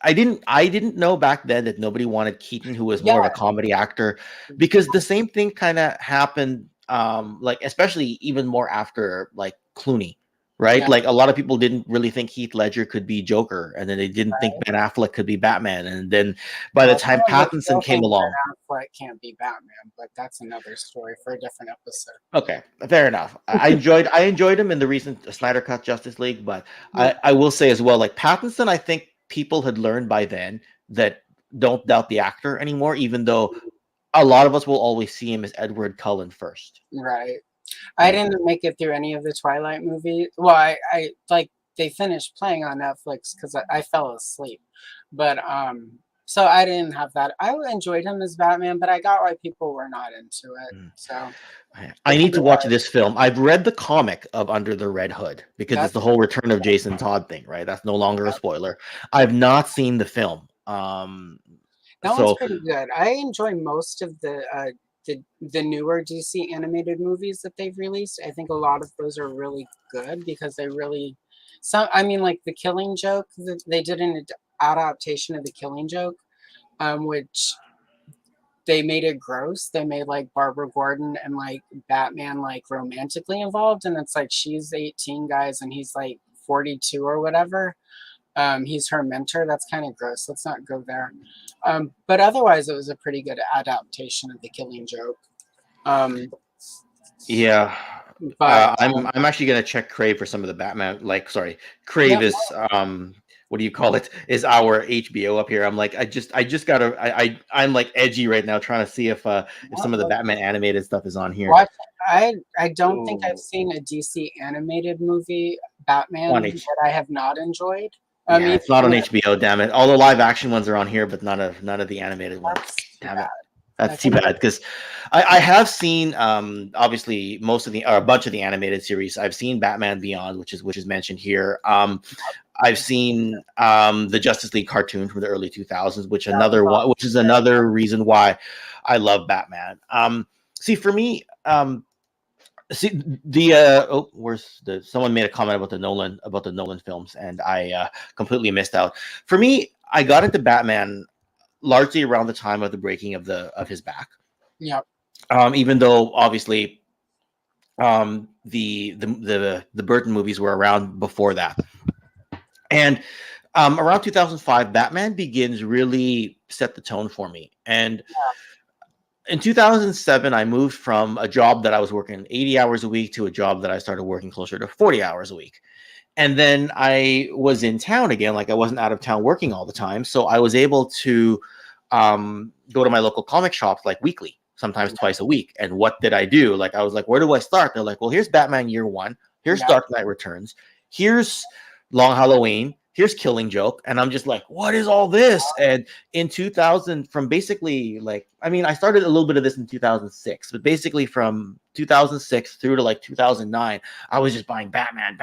I didn't know back then that nobody wanted Keaton, who was more of a comedy actor, because the same thing kind of happened. Like especially even more after like Clooney. Right, like a lot of people didn't really think Heath Ledger could be Joker, and then they didn't think Ben Affleck could be Batman, and then by the time Pattinson came along, Ben Affleck can't be Batman, but that's another story for a different episode. Okay, fair enough. I enjoyed him in the recent Snyder Cut Justice League, but I will say as well, like Pattinson, I think people had learned by then that don't doubt the actor anymore, even though a lot of us will always see him as Edward Cullen first. Right. I didn't make it through any of the Twilight movies. Well, I like they finished playing on Netflix because I fell asleep. But so I didn't have that. I enjoyed him as Batman, but I got why people were not into it. So I need to watch this film. I've read the comic of Under the Red Hood because it's the whole Return of Jason Todd thing, right? That's no longer a spoiler. I've not seen the film. That one's pretty good. I enjoy most of the newer DC animated movies that they've released. I think a lot of those are really good because they really like The Killing Joke, they did an adaptation of The Killing Joke, which they made it gross. They made like Barbara Gordon and like Batman like romantically involved, and it's like she's 18, guys, and he's like 42 or whatever. He's her mentor. That's kind of gross. Let's not go there. But otherwise, it was a pretty good adaptation of The Killing Joke. Yeah, But I'm actually gonna check Crave for some of the Batman. Like, sorry, Crave is what do you call it? Is our HBO up here? I'm like, I just gotta. I'm like edgy right now, trying to see if some of the Batman animated stuff is on here. watch. I don't think I've Ooh, seen a DC animated movie Batman on that I have not enjoyed. Yeah, Even it's not on with, HBO. Damn it! All the live action ones are on here, but none of the animated ones. that's too Damn bad. it. I That's too think bad because I have seen obviously most of the or a bunch of the animated series. I've seen Batman Beyond, which is mentioned here. I've seen the Justice League cartoon from the early 2000s, which is another reason why I love Batman. See, for me, see the where's the someone made a comment about the Nolan films, and I completely missed out. For me, I got into Batman largely around the time of the breaking of his back. yeah, Even though obviously the Burton movies were around before that, and around 2005, Batman Begins really set the tone for me. And in 2007, I moved from a job that I was working 80 hours a week to a job that I started working closer to 40 hours a week. And then I was in town again, like I wasn't out of town working all the time. So I was able to go to my local comic shops like weekly, sometimes twice a week. And what did I do? Like, I was like, where do I start? They're like, well, here's Batman Year One. Here's Dark Knight Returns. Here's Long Halloween. Here's Killing Joke. And I'm just like, what is all this? And in 2000, from basically like, I mean, I started a little bit of this in 2006, but basically from 2006 through to like 2009, I was just buying Batman,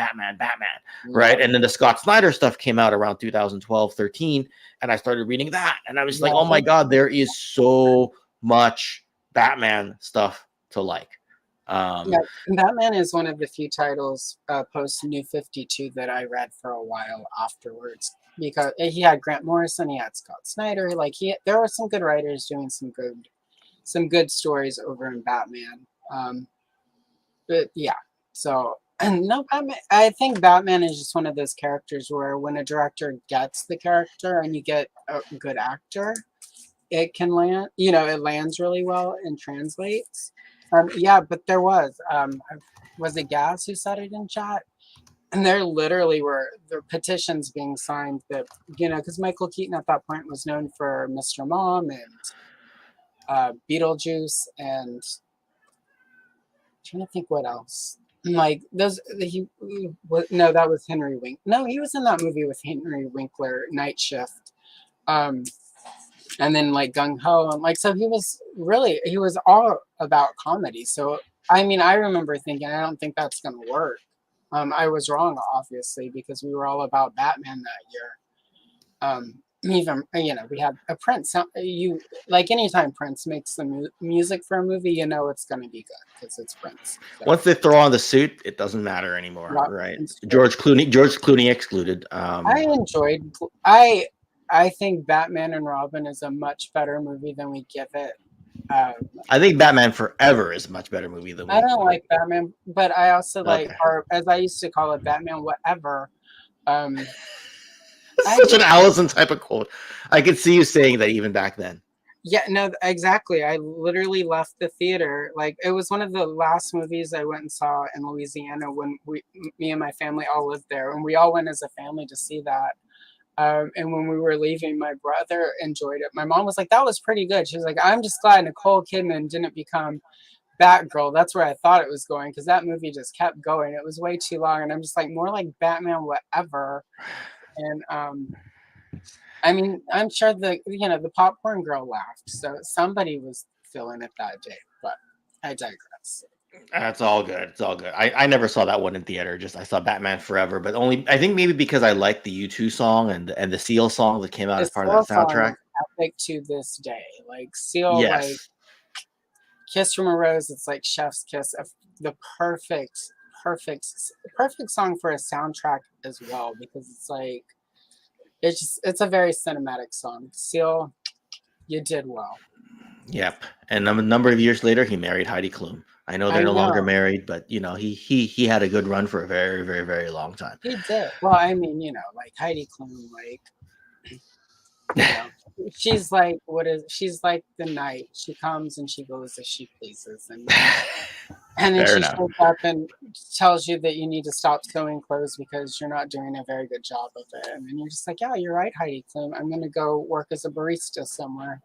right? And then the Scott Snyder stuff came out around 2012, 13, and I started reading that. And I was like, oh my God, there is so much Batman stuff to like. Batman is one of the few titles post New 52 that I read for a while afterwards, because he had Grant Morrison, he had Scott Snyder, like there were some good writers doing some good stories over in Batman. But yeah, so no, Batman. I think Batman is just one of those characters where when a director gets the character and you get a good actor, it can land. It lands really well and translates. Yeah, but there was it Gazz who said it in chat? And there literally were the petitions being signed that, because Michael Keaton at that point was known for Mr. Mom and Beetlejuice, and I'm trying to think what else. Like those, no, that was Henry Wink. No, he was in that movie with Henry Winkler, Night Shift. And then like Gung Ho, and like, so he was all about comedy. So I mean, I remember thinking, I don't think that's gonna work. I was wrong, obviously, because we were all about Batman that year. Even we had a Prince. You like anytime Prince makes the music for a movie, it's gonna be good because it's Prince. So. Once they throw on the suit, it doesn't matter anymore, right? George Clooney excluded. I enjoyed. I think Batman and Robin is a much better movie than we give it. I think Batman Forever is a much better movie than I don't like Batman, but I also like, or as I used to call it, Batman Whatever. Such an Allison type of quote. I could see you saying that even back then. Yeah, no, exactly. I literally left the theater. Like, it was one of the last movies I went and saw in Louisiana when me and my family all lived there, and we all went as a family to see that. And when we were leaving, my brother enjoyed it. My mom was like, that was pretty good. She was like, I'm just glad Nicole Kidman didn't become Batgirl. That's where I thought it was going, because that movie just kept going. It was way too long. And I'm just like, more like Batman Whatever. And I mean, I'm sure the popcorn girl laughed. So somebody was feeling it that day. But I digress. It's all good. It's all good. I never saw that one in theater. Just I saw Batman Forever, but only I think maybe because I liked the U2 song and the Seal song that came out as part of that soundtrack. Epic to this day. Like Seal, like Kiss from a Rose. It's like Chef's Kiss. The perfect song for a soundtrack as well, because it's like it's a very cinematic song. Seal, you did well. Yep. And a number of years later, he married Heidi Klum. I know they're no longer married, but he had a good run for a very, very, very long time. He did. Well, I mean, like Heidi Klum, like she's like, she's like the night. She comes and she goes as she pleases, and then Fair she enough. shows up and tells you that you need to stop sewing clothes because you're not doing a very good job of it. And then you're just like, yeah, you're right, Heidi Klum. I'm gonna go work as a barista somewhere.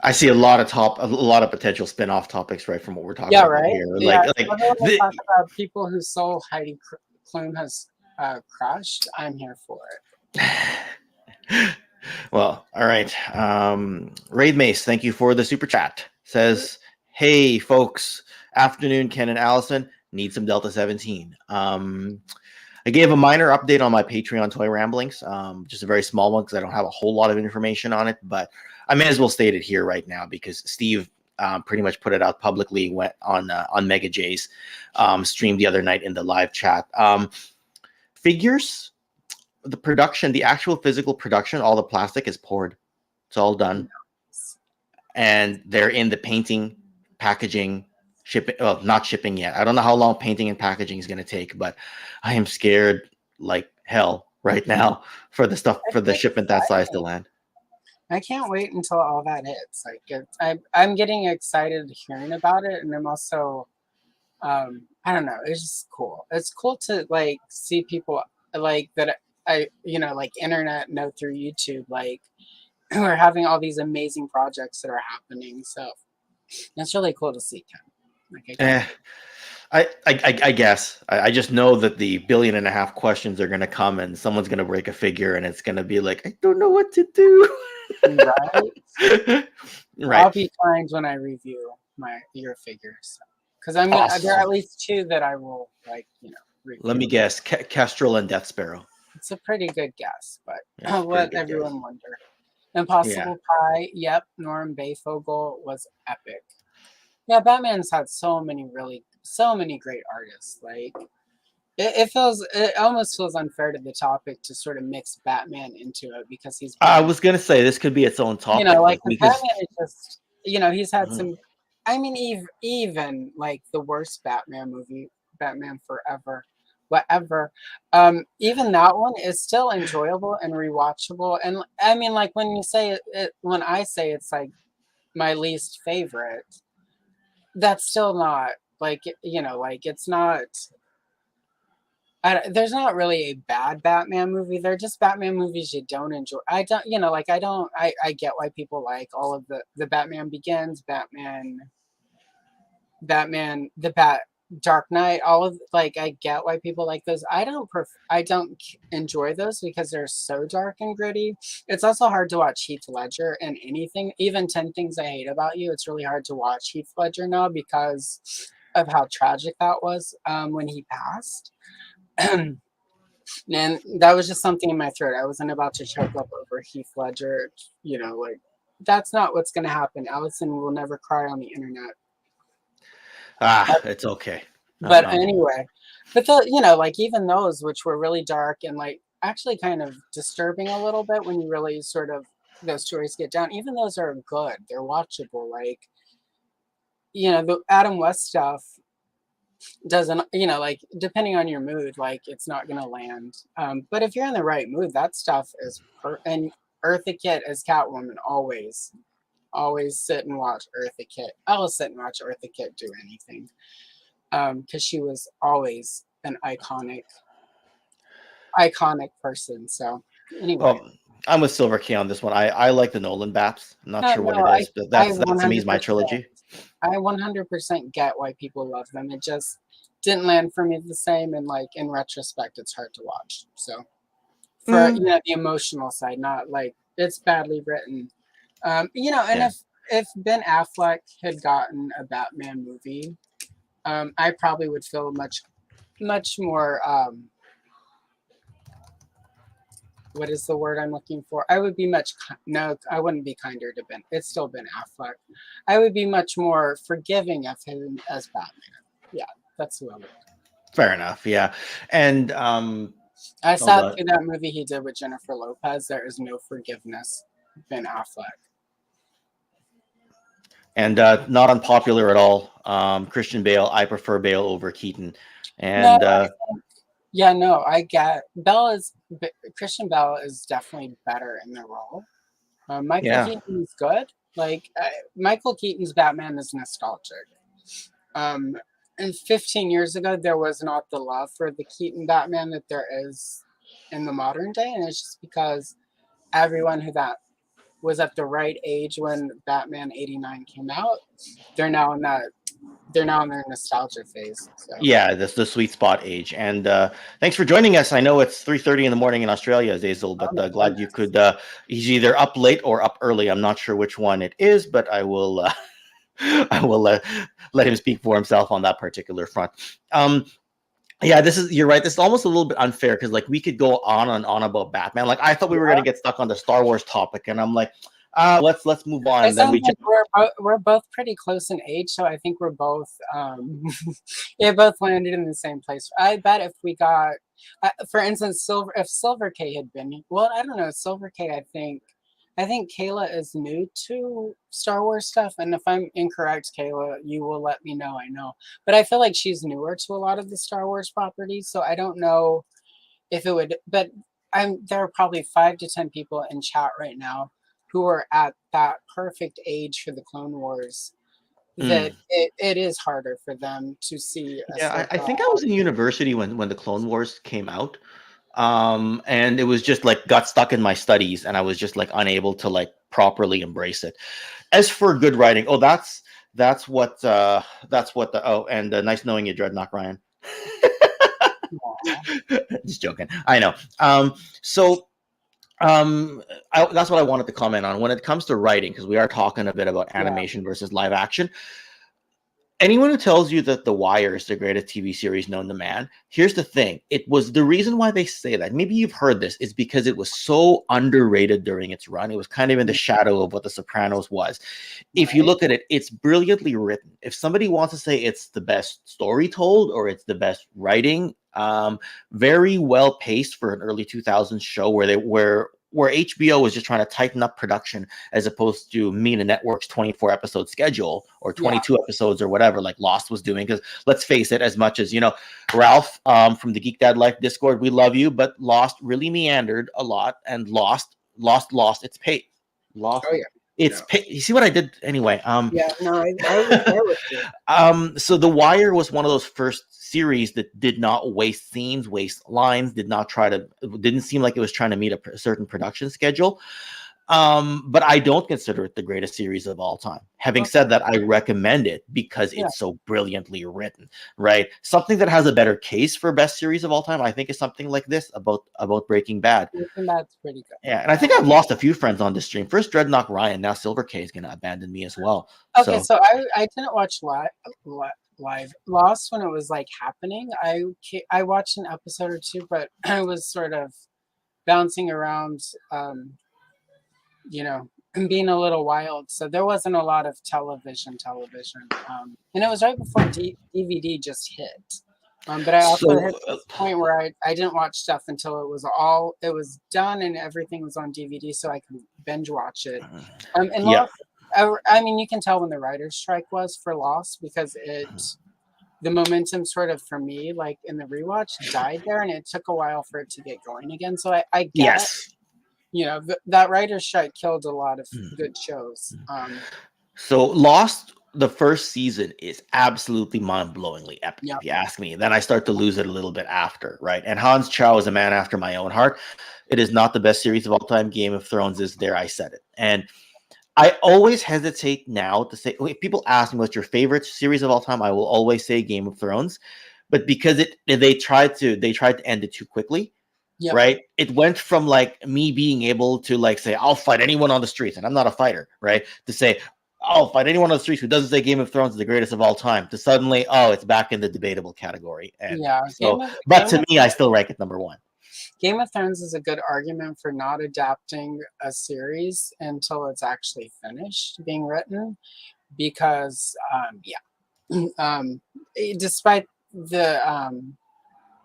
I see a lot of potential spin-off topics right from what we're talking Yeah, about right. here. Yeah, Like if everyone will talk about people whose soul Heidi Klum has crushed. I'm here for it. Well, all right. WraithMace, thank you for the super chat. Says, hey folks, afternoon, Ken and Allison. Need some Delta 17. I gave a minor update on my Patreon toy ramblings, just a very small one because I don't have a whole lot of information on it, but I may as well state it here right now because Steve pretty much put it out publicly, went on Mega J's stream the other night in the live chat. Figures, the production, the actual physical production, all the plastic is poured. It's all done. And they're in the painting, packaging, shipping. Well, not shipping yet. I don't know how long painting and packaging is going to take, but I am scared like hell right now for the stuff, for the shipment that size to land. I can't wait until all that hits. Like, I'm getting excited hearing about it, and I'm also, I don't know. It's just cool. It's cool to like see people like that. Like internet know through YouTube, like who are having all these amazing projects that are happening. So that's really cool to see, Ken. Like, I guess I just know that the 1.5 billion questions are going to come and someone's going to break a figure and it's going to be like, I don't know what to do. right. Right. I'll be kind when I review your figures because there are at least 2 that I will review. Let me guess, Kestrel and Death Sparrow. It's a pretty good guess, but I'll let everyone wonder. Impossible Pie, yep. Norm Bayfogle was epic. Yeah, Batman's had so many great artists. Like it almost feels unfair to the topic to sort of mix Batman into it because he's. I was gonna say this could be its own topic. Batman is just he's had some. I mean, even like the worst Batman movie, Batman Forever, whatever. Even that one is still enjoyable and rewatchable. And I mean, like when you say it, when I say it's like my least favorite, that's still not like it's not. There's not really a bad Batman movie. They're just Batman movies you don't enjoy. I don't, I get why people like all of the Batman Begins, Dark Knight, all of I get why people like those. I don't enjoy those because they're so dark and gritty. It's also hard to watch Heath Ledger in anything, even 10 Things I Hate About You. It's really hard to watch Heath Ledger now because of how tragic that was when he passed. And that was just something in my throat. I wasn't about to choke up over Heath Ledger. That's not what's going to happen. Allison will never cry on the internet. It's okay. But anyway, but even those which were really dark and actually kind of disturbing a little bit when you really sort of those stories get down, even those are good. They're watchable. The Adam West stuff doesn't, depending on your mood, it's not going to land. But if you're in the right mood, that stuff is and Eartha Kitt as Catwoman always sit and watch Eartha Kitt. I'll sit and watch Eartha Kitt do anything because she was always an iconic person. So anyway. Well, I'm with Silver Key on this one. I like the Nolan Baps. I'm not sure what it is, but that's to me is my trilogy. I 100% get why people love them. It just didn't land for me the same, and in retrospect, it's hard to watch. So for the emotional side, not it's badly written. And if Ben Affleck had gotten a Batman movie, I probably would feel much more. What is the word I'm looking for? I would be I wouldn't be kinder to Ben. It's still Ben Affleck. I would be much more forgiving of him as Batman. Yeah, that's who I would. Fair enough. Yeah, and I sat through that movie he did with Jennifer Lopez. There is no forgiveness, Ben Affleck. And not unpopular at all. Christian Bale. I prefer Bale over Keaton. And Yeah, no, I get Christian Bell is definitely better in the role. Michael Yeah. Keaton is good. Like Michael Keaton's Batman is nostalgic. Um, and 15 years ago, there was not the love for the Keaton Batman that there is in the modern day, and it's just because everyone who that was at the right age when Batman '89 came out, they're now in that they're now in their nostalgia phase. So Yeah, that's the sweet spot age. And thanks for joining us. I know it's 3:30 in the morning in Australia, Zazel, oh but my glad you goodness. could. He's either up late or up early. I'm not sure which one it is, but I will. I will let him speak for himself on that particular front. Yeah, you're right. This is almost a little bit unfair because like we could go on and on about Batman. Like I thought we were Yeah. gonna get stuck on the Star Wars topic, and I'm like, let's move on. It And then sounds we like just we're both pretty close in age, so I think we're both yeah, both landed in the same place. I bet if we got, for instance, Silver K had been, well, I don't know, Silver K. I think Kayla is new to Star Wars stuff, and if I'm incorrect, Kayla, you will let me know. I know, but I feel like she's newer to a lot of the Star Wars properties, so I don't know if it would. But there are probably 5 to 10 people in chat right now who are at that perfect age for the Clone Wars that it is harder for them to see yeah, I Ahsoka. think I was in university when the Clone Wars came out. And it was just like got stuck in my studies, and I was just like unable to like properly embrace it. As for good writing, that's what the and nice knowing you, Dreadnought Ryan. Aw. Just joking. I know. So that's what I wanted to comment on when it comes to writing, because we are talking a bit about Yeah, animation versus live action. Anyone who tells you that The Wire is the greatest TV series known to man, here's the thing. It was the reason why they say that. Maybe you've heard this, is because it was so underrated during its run. It was kind of in the shadow of what The Sopranos was. If you right. look at it, it's brilliantly written. If somebody wants to say it's the best story told or it's the best writing, very well paced for an early 2000s show where HBO was just trying to tighten up production as opposed to meet a network's 24 episode schedule or Yeah, 22 episodes or whatever like Lost was doing. Because let's face it, as much as Ralph from the Geek Dad Life Discord, we love you, but Lost really meandered a lot, and lost its pace. Lost oh yeah, its no, pace. You see what I did anyway? yeah, no, I was there with you. So The Wire was one of those first series that did not waste scenes, waste lines, didn't seem like it was trying to meet a certain production schedule. But I don't consider it the greatest series of all time. Having Okay, said that, I recommend it because yeah, it's so brilliantly written, right? Something that has a better case for best series of all time, I think, is something like this about Breaking Bad. and that's pretty Yeah, and I good. think I've lost a few friends on this stream. First Dreadnought Ryan, now Silver K is going to abandon me as well. Okay, So so I didn't watch live Lost when it was like happening. I watched an episode or two, but I was sort of bouncing around, you know, and being a little wild. So there wasn't a lot of television. And it was right before DVD just hit. But I also so hit this point where I didn't watch stuff until it was done and everything was on DVD, so I could binge watch it. And yeah. Lost, I mean, you can tell when the writer's strike was for Lost because the momentum sort of for me, like in the rewatch, died there, and it took a while for it to get going again. So I get, Yes. that writer's strike killed a lot of good shows. So Lost, the first season is absolutely mind-blowingly epic, Yeah, if you ask me. Then I start to lose it a little bit after, right? And Hans Chow is a man after my own heart. It is not the best series of all time. Game of Thrones is there. I said it. And I always hesitate now to say, if people ask me what's your favorite series of all time, I will always say Game of Thrones. But because they tried to end it too quickly, yep, right? It went from like me being able to like say, I'll fight anyone on the streets, and I'm not a fighter, right? To say, I'll fight anyone on the streets who doesn't say Game of Thrones is the greatest of all time, to suddenly, oh, it's back in the debatable category. And yeah. so, but to me, I still rank it number one. Game of Thrones is a good argument for not adapting a series until it's actually finished being written, because despite the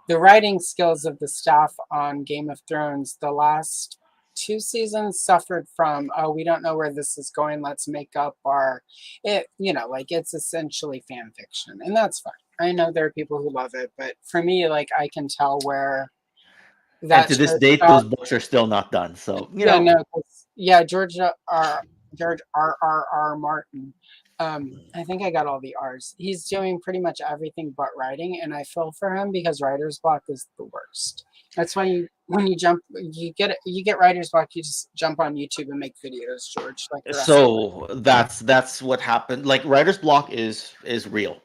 writing skills of the staff on Game of Thrones, the last 2 seasons suffered from, oh, we don't know where this is going, let's make up our, like it's essentially fan fiction, and that's fine. I know there are people who love it, but for me, like, I can tell where And that to this show date, those stopped. books are still not done. So, you Yeah, know, no, 'cause- yeah, George R. Martin. I think I got all the R's. He's doing pretty much everything but writing, and I feel for him because writer's block is the worst. That's why when you get writer's block, you just jump on YouTube and make videos, George, like the rest of us. so that's what happened. Like writer's block is real.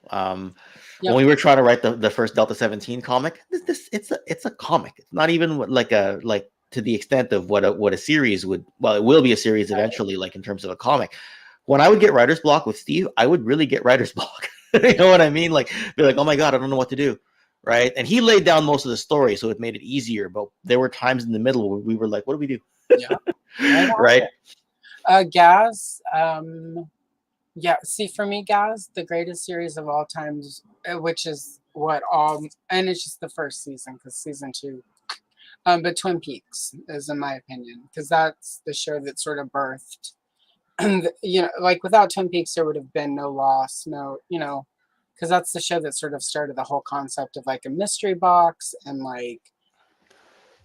Yep. When we were trying to write the first Delta 17 comic, it's a comic. It's not even like to the extent of what a series would. Well, it will be a series eventually, like in terms of a comic. When I would get writer's block with Steve, I would really get writer's block. You know what I mean? Like be like, oh my god, I don't know what to do, right? And he laid down most of the story, so it made it easier. But there were times in the middle where we were like, what do we do? Yeah, right? Gazz. Yeah, see, for me, Gazz, the greatest series of all times, which is and it's just the first season because season 2. But Twin Peaks is, in my opinion, because that's the show that sort of birthed. Like without Twin Peaks, there would have been no Lost, because that's the show that sort of started the whole concept of like a mystery box and like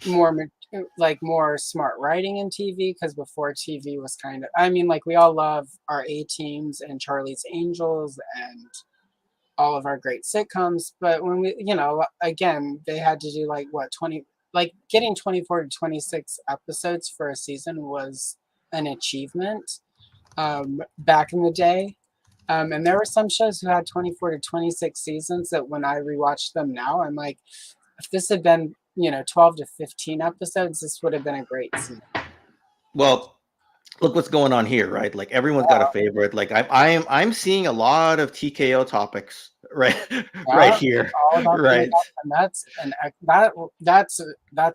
more smart writing in TV. Because before TV was kind of, I mean, like we all love our A-Teams and Charlie's Angels and all of our great sitcoms, but when we, again, they had to do like what 20, like getting 24 to 26 episodes for a season was an achievement back in the day. And there were some shows who had 24 to 26 seasons that when I rewatch them now, I'm like, if this had been, 12 to 15 episodes, this would have been a great season. Well, look what's going on here, right? Like everyone's got a favorite. Like I'm seeing a lot of TKO topics right here, right? And that's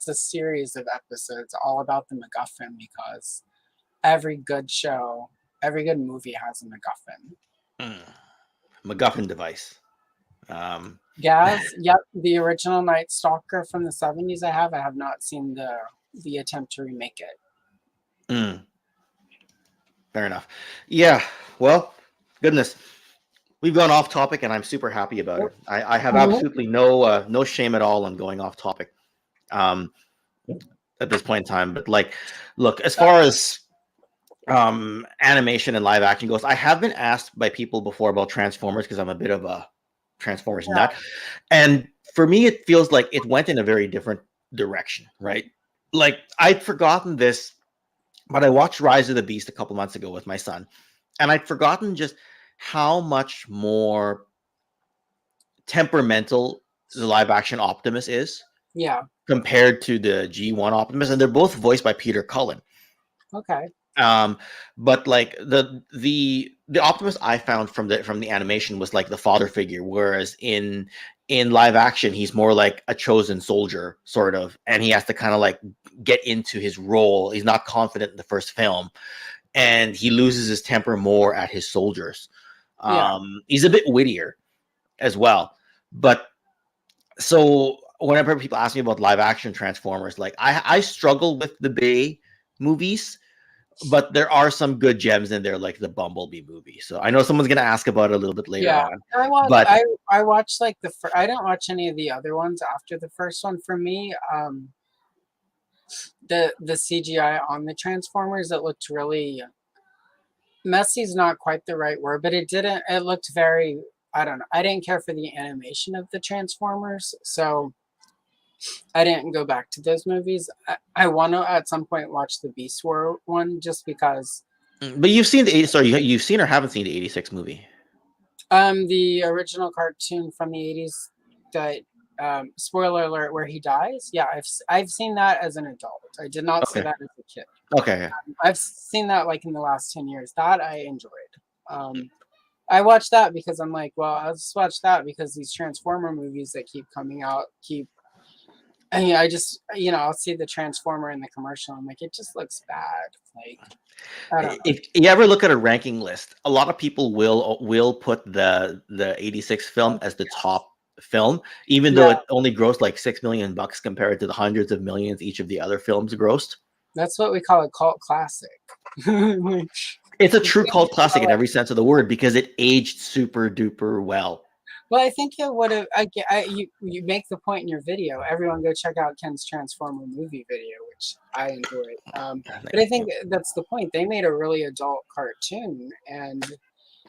a series of episodes all about the MacGuffin because every good show, every good movie has a MacGuffin. MacGuffin device. Gazz, yep, the original Night Stalker from the 70s. I have not seen the attempt to remake it. Fair enough. Yeah. Well, goodness, we've gone off topic, and I'm super happy about it. I have absolutely no shame at all on going off topic at this point in time. But like, look, as far as animation and live action goes, I have been asked by people before about Transformers because I'm a bit of a Transformers nut, and for me, it feels like it went in a very different direction, right? Like I'd forgotten this. But I watched Rise of the Beast a couple months ago with my son, and I'd forgotten just how much more temperamental the live action Optimus is. Yeah. Compared to the G1 Optimus, and they're both voiced by Peter Cullen. Okay. But like the Optimus I found from the animation was like the father figure, whereas in live action he's more like a chosen soldier sort of, and he has to kind of like get into his role. He's not confident in the first film, and he loses his temper more at his soldiers. He's a bit wittier as well. But so whenever people ask me about live action Transformers, like I struggle with the Bay movies. But there are some good gems in there, like the Bumblebee movie. So I know someone's going to ask about it a little bit later on. I watched like I didn't watch any of the other ones after the first one. For me, the CGI on the Transformers, it looked really messy is not quite the right word, but it looked very, I don't know. I didn't care for the animation of the Transformers, so I didn't go back to those movies. I want to at some point watch the Beast War one just because. But you've seen you've seen or haven't seen the '86 movie? The original cartoon from the '80s that spoiler alert where he dies. Yeah, I've seen that as an adult. I did not see that as a kid. Okay. I've seen that like in the last 10 years. That I enjoyed. I watched that because I'm like, well, I'll just watch that because these Transformer movies that keep coming out and I just, I'll see the Transformer in the commercial. I'm like, it just looks bad. Like, I don't know. If you ever look at a ranking list, a lot of people will put the '86 film as the top film, even though it only grossed like $6 million compared to the hundreds of millions each of the other films grossed. That's what we call a cult classic. It's a true cult classic in every sense of the word because it aged super duper well. Well, I think it would have. You make the point in your video. Everyone go check out Ken's Transformer movie video, which I enjoyed. But I think that's the point. They made a really adult cartoon, and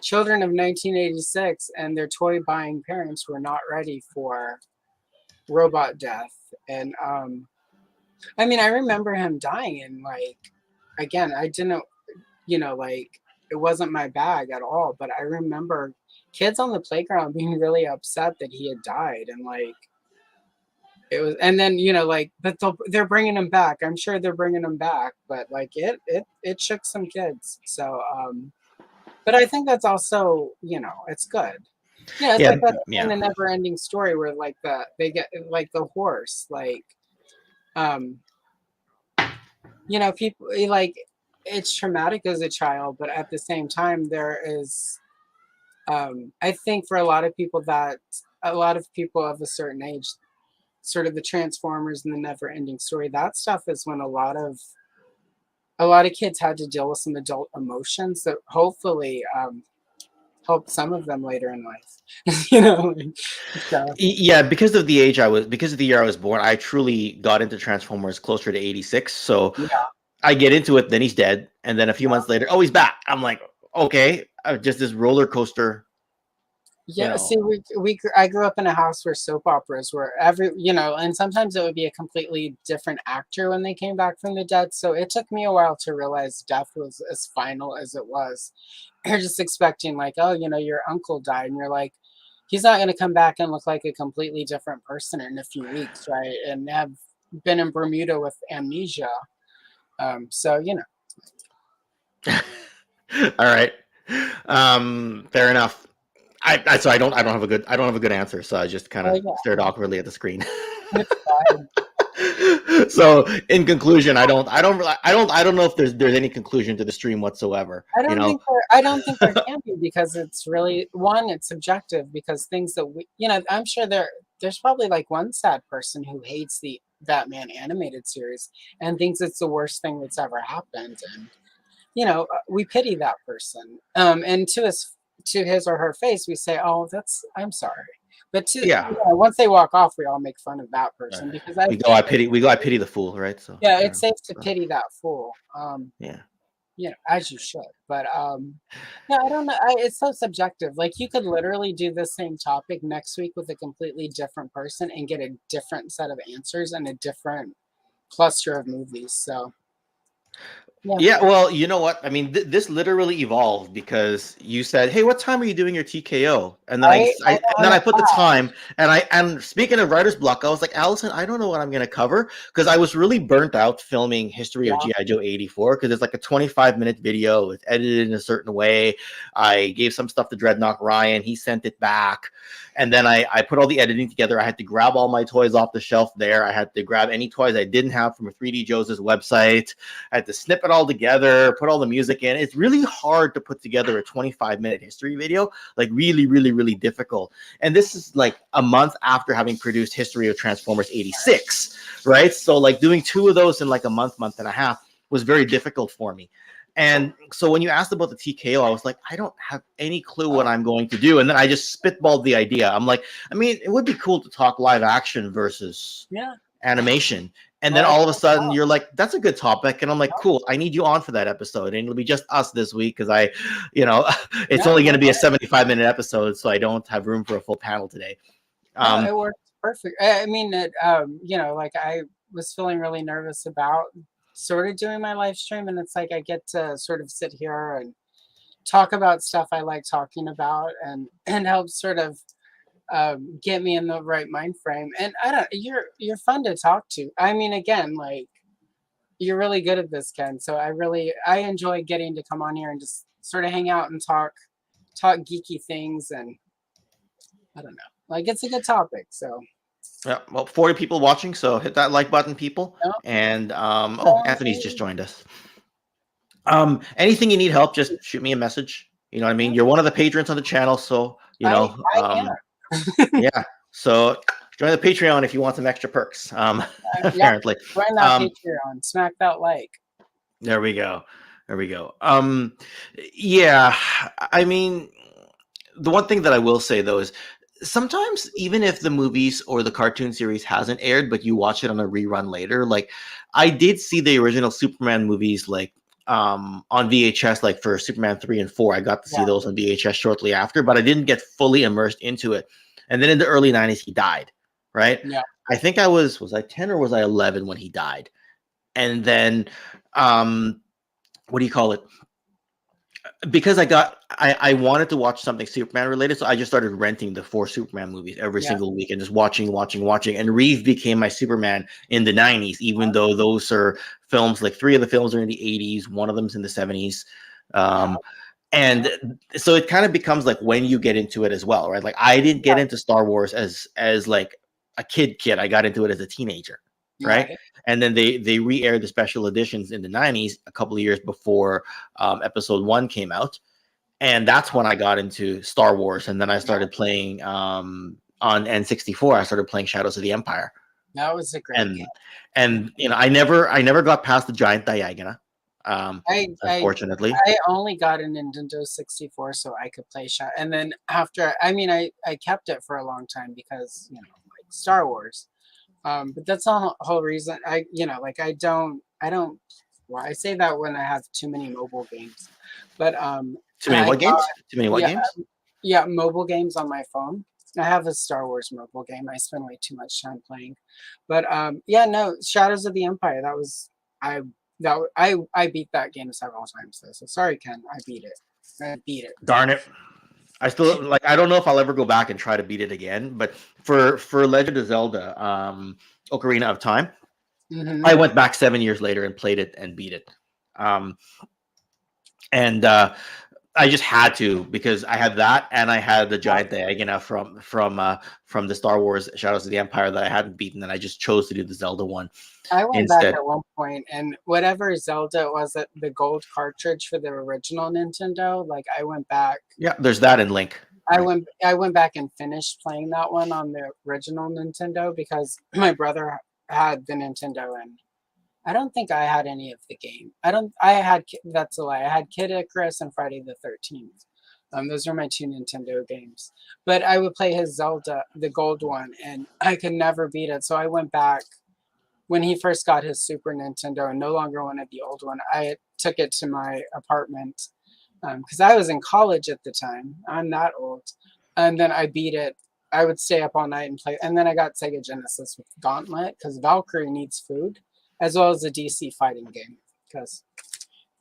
children of 1986 and their toy buying parents were not ready for robot death. And I mean, I remember him dying, and like, again, I didn't, like, it wasn't my bag at all. But I remember kids on the playground being really upset that he had died, and like, it was, and then like, but they're bringing him back. I'm sure they're bringing him back, but like, it shook some kids. So, but I think that's also, it's good. It's like that in the never-ending story where like they get like the horse, like, people like, it's traumatic as a child, but at the same time, there is, I think for a lot of people of a certain age, sort of the Transformers and the never-ending story, that stuff is when a lot of kids had to deal with some adult emotions that hopefully help some of them later in life. So. Yeah, because of the year I was born, I truly got into Transformers closer to 86. So yeah. I get into it, then he's dead, and then a few months later, oh, he's back. I'm like, okay, just this roller coaster. Yeah, see, I grew up in a house where soap operas were and sometimes it would be a completely different actor when they came back from the dead. So it took me a while to realize death was as final as it was. You're just expecting like, oh, your uncle died, and you're like, he's not going to come back and look like a completely different person in a few weeks, right? And have been in Bermuda with amnesia. So All right. Fair enough. So I don't have a good answer. So I just kind of stared awkwardly at the screen. So in conclusion, I don't know if there's any conclusion to the stream whatsoever. I don't think there can be, because it's really, it's subjective, because things that I'm sure there's probably like one sad person who hates the Batman animated series and thinks it's the worst thing that's ever happened, and we pity that person, and to his or her face we say, oh, I'm sorry. But once they walk off, we all make fun of that person, because I pity the fool, right? So it's safe to pity that fool. As you should. But I don't know. It's so subjective. Like, you could literally do the same topic next week with a completely different person and get a different set of answers and a different cluster of movies. So. Yeah, well, you know what? I mean, this literally evolved because you said, "Hey, what time are you doing your TKO?" And then I put the time, and speaking of writer's block, I was like, "Allison, I don't know what I'm going to cover," because I was really burnt out filming History of G.I. Joe 84, because it's like a 25-minute video. It's edited in a certain way. I gave some stuff to Dreadnought Ryan. He sent it back. And then I put all the editing together. I had to grab all my toys off the shelf there. I had to grab any toys I didn't have from a 3D Joe's website. I had to snip it all together, put all the music in. It's really hard to put together a 25-minute history video, like really, really, really difficult. And this is like a month after having produced History of Transformers 86, right? So like doing two of those in like a month and a half was very difficult for me. And so when you asked about the TKO, I was like, I don't have any clue what I'm going to do. And then I just spitballed the idea. I'm like, I mean, it would be cool to talk live action versus animation. And then all of a sudden you're like, that's a good topic. And I'm like, cool, I need you on for that episode. And it'll be just us this week because it's only going to be a 75-minute episode. So I don't have room for a full panel today. It worked perfect. I mean, like, I was feeling really nervous about sort of doing my live stream, and it's like I get to sort of sit here and talk about stuff I like talking about, and help sort of get me in the right mind frame. And you're fun to talk to. I mean, again, like, you're really good at this, Ken. So I enjoy getting to come on here and just sort of hang out and talk geeky things, and I don't know, like, it's a good topic. So. Yeah, well, 40 people watching, so hit that like button, people. Yep. And Anthony's just joined us. Anything you need help, just shoot me a message. You know what I mean? You're one of the patrons on the channel, so I yeah. So join the Patreon if you want some extra perks. Apparently. Join that Patreon, smack that like. There we go. Yeah, I mean, the one thing that I will say though is sometimes even if the movies or the cartoon series hasn't aired, but you watch it on a rerun later, like I did see the original Superman movies like on VHS, like for Superman 3 and 4. I got to see Yeah, those on VHS shortly after, but I didn't get fully immersed into it. And then in the early 90s he died, right? yeah, I think was I 10 or was I 11 when he died? And then what do you call it? Because I wanted to watch something Superman related, so I just started renting the 4 Superman movies every yeah. single week and just watching. And Reeve became my Superman in the 90s, even though those are films like 3 of the films are in the 80s, one of them's in the 70s. Yeah, And so it kind of becomes like when you get into it as well, right? Like I didn't get into Star Wars as like a kid. I got into it as a teenager, right? right. And then they re-aired the special editions in the 90s a couple of years before episode 1 came out, and that's when I got into Star Wars. And then I Yeah, started playing on N64. I started playing Shadows of the Empire, that was a great game. and you know I never got past the giant Diagonal, I I unfortunately. I only got a Nintendo 64 so I could play shot. And then after, I mean, I kept it for a long time because, like Star Wars. But that's the whole reason like I don't, well, I say that when I have too many mobile games. But Too many I what games? got, Too many what yeah, games? yeah, mobile games on my phone. I have a Star Wars mobile game. I spend way too much time playing. But yeah, no, Shadows of the Empire. That was I I beat that game several times though. So sorry, Ken. I beat it. I beat it. Darn it. I still like I don't know if I'll ever go back and try to beat it again, but for Legend of Zelda, Ocarina of Time, Hmm. I went back 7 years later and played it and beat it. Um, and I just had to because I had that and I had the giant Diagonal from the Star Wars Shadows of the Empire that I hadn't beaten, and I just chose to do the Zelda one I went back instead. at one point and whatever Zelda it was, at the gold cartridge for the original Nintendo, like I went back. Yeah, there's that in Link, I right? went back and finished playing that one on the original Nintendo because my brother had the Nintendo and I don't think I had any of the game. I don't. I had. That's a lie. I had Kid Icarus and Friday the 13th. Those are my 2 Nintendo games. But I would play his Zelda, the gold one, and I could never beat it. So I went back when he first got his Super Nintendo and no longer wanted the old one. I took it to my apartment because I was in college at the time. I'm that old, and then I beat it. I would stay up all night and play. And then I got Sega Genesis with Gauntlet because Valkyrie needs food, as well as a DC fighting game. Because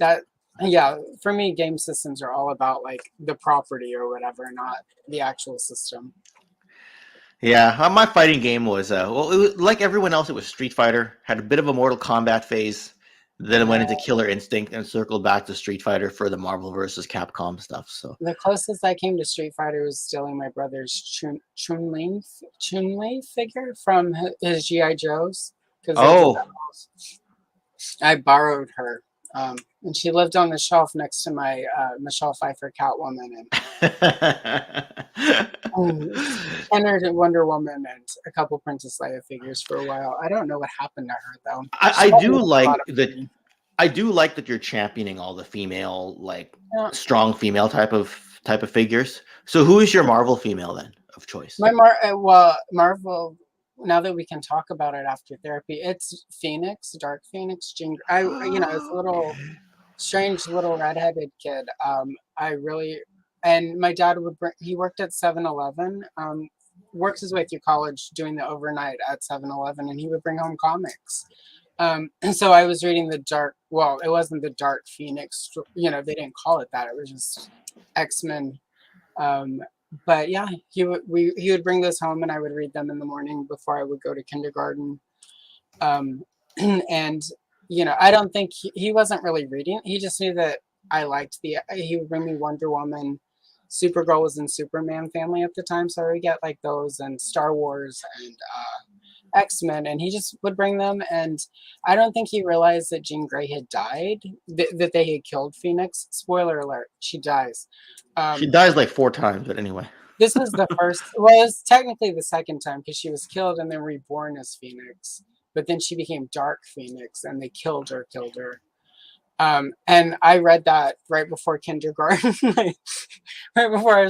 that, yeah, for me, game systems are all about like the property or whatever, not the actual system. Yeah, my fighting game was well, it was, like everyone else, it was Street Fighter. Had a bit of a Mortal Kombat phase, then it went into Killer Instinct and circled back to Street Fighter for the Marvel versus Capcom stuff. So The closest I came to Street Fighter was stealing my brother's Chun-Li figure from his GI Joes because they did that. oh, I borrowed her, and she lived on the shelf next to my Michelle Pfeiffer Catwoman and Kenner Wonder Woman and a couple Princess Leia figures for a while. I don't know what happened to her though. She I probably do made a lot like of that. money. I do like that you're championing all the female, like Yeah. strong female type of figures. So who is your Marvel female then of choice? Well, Marvel. Now that we can talk about it after therapy, it's Phoenix, Dark Phoenix, Jean. It's a little strange little redheaded kid. I really, and my dad would bring. He worked at 7-Eleven. Works his way through college doing the overnight at 7-Eleven, and he would bring home comics. And so I was reading the Dark. Well, it wasn't the Dark Phoenix. They didn't call it that. It was just X-Men. But yeah, he would bring those home, and I would read them in the morning before I would go to kindergarten. Um, and I don't think he wasn't really reading. He just knew that I liked he would bring me Wonder Woman. Supergirl was in Superman family at the time, so I would get like those and Star Wars and X-Men, and he just would bring them. And I don't think he realized that Jean Grey had died, that they had killed Phoenix. Spoiler alert, she dies. She Um, dies like 4 times, but anyway. this was the first, well, it's technically the second time because she was killed and then reborn as Phoenix. But then she became Dark Phoenix and they killed her. And I read that right before kindergarten, right before I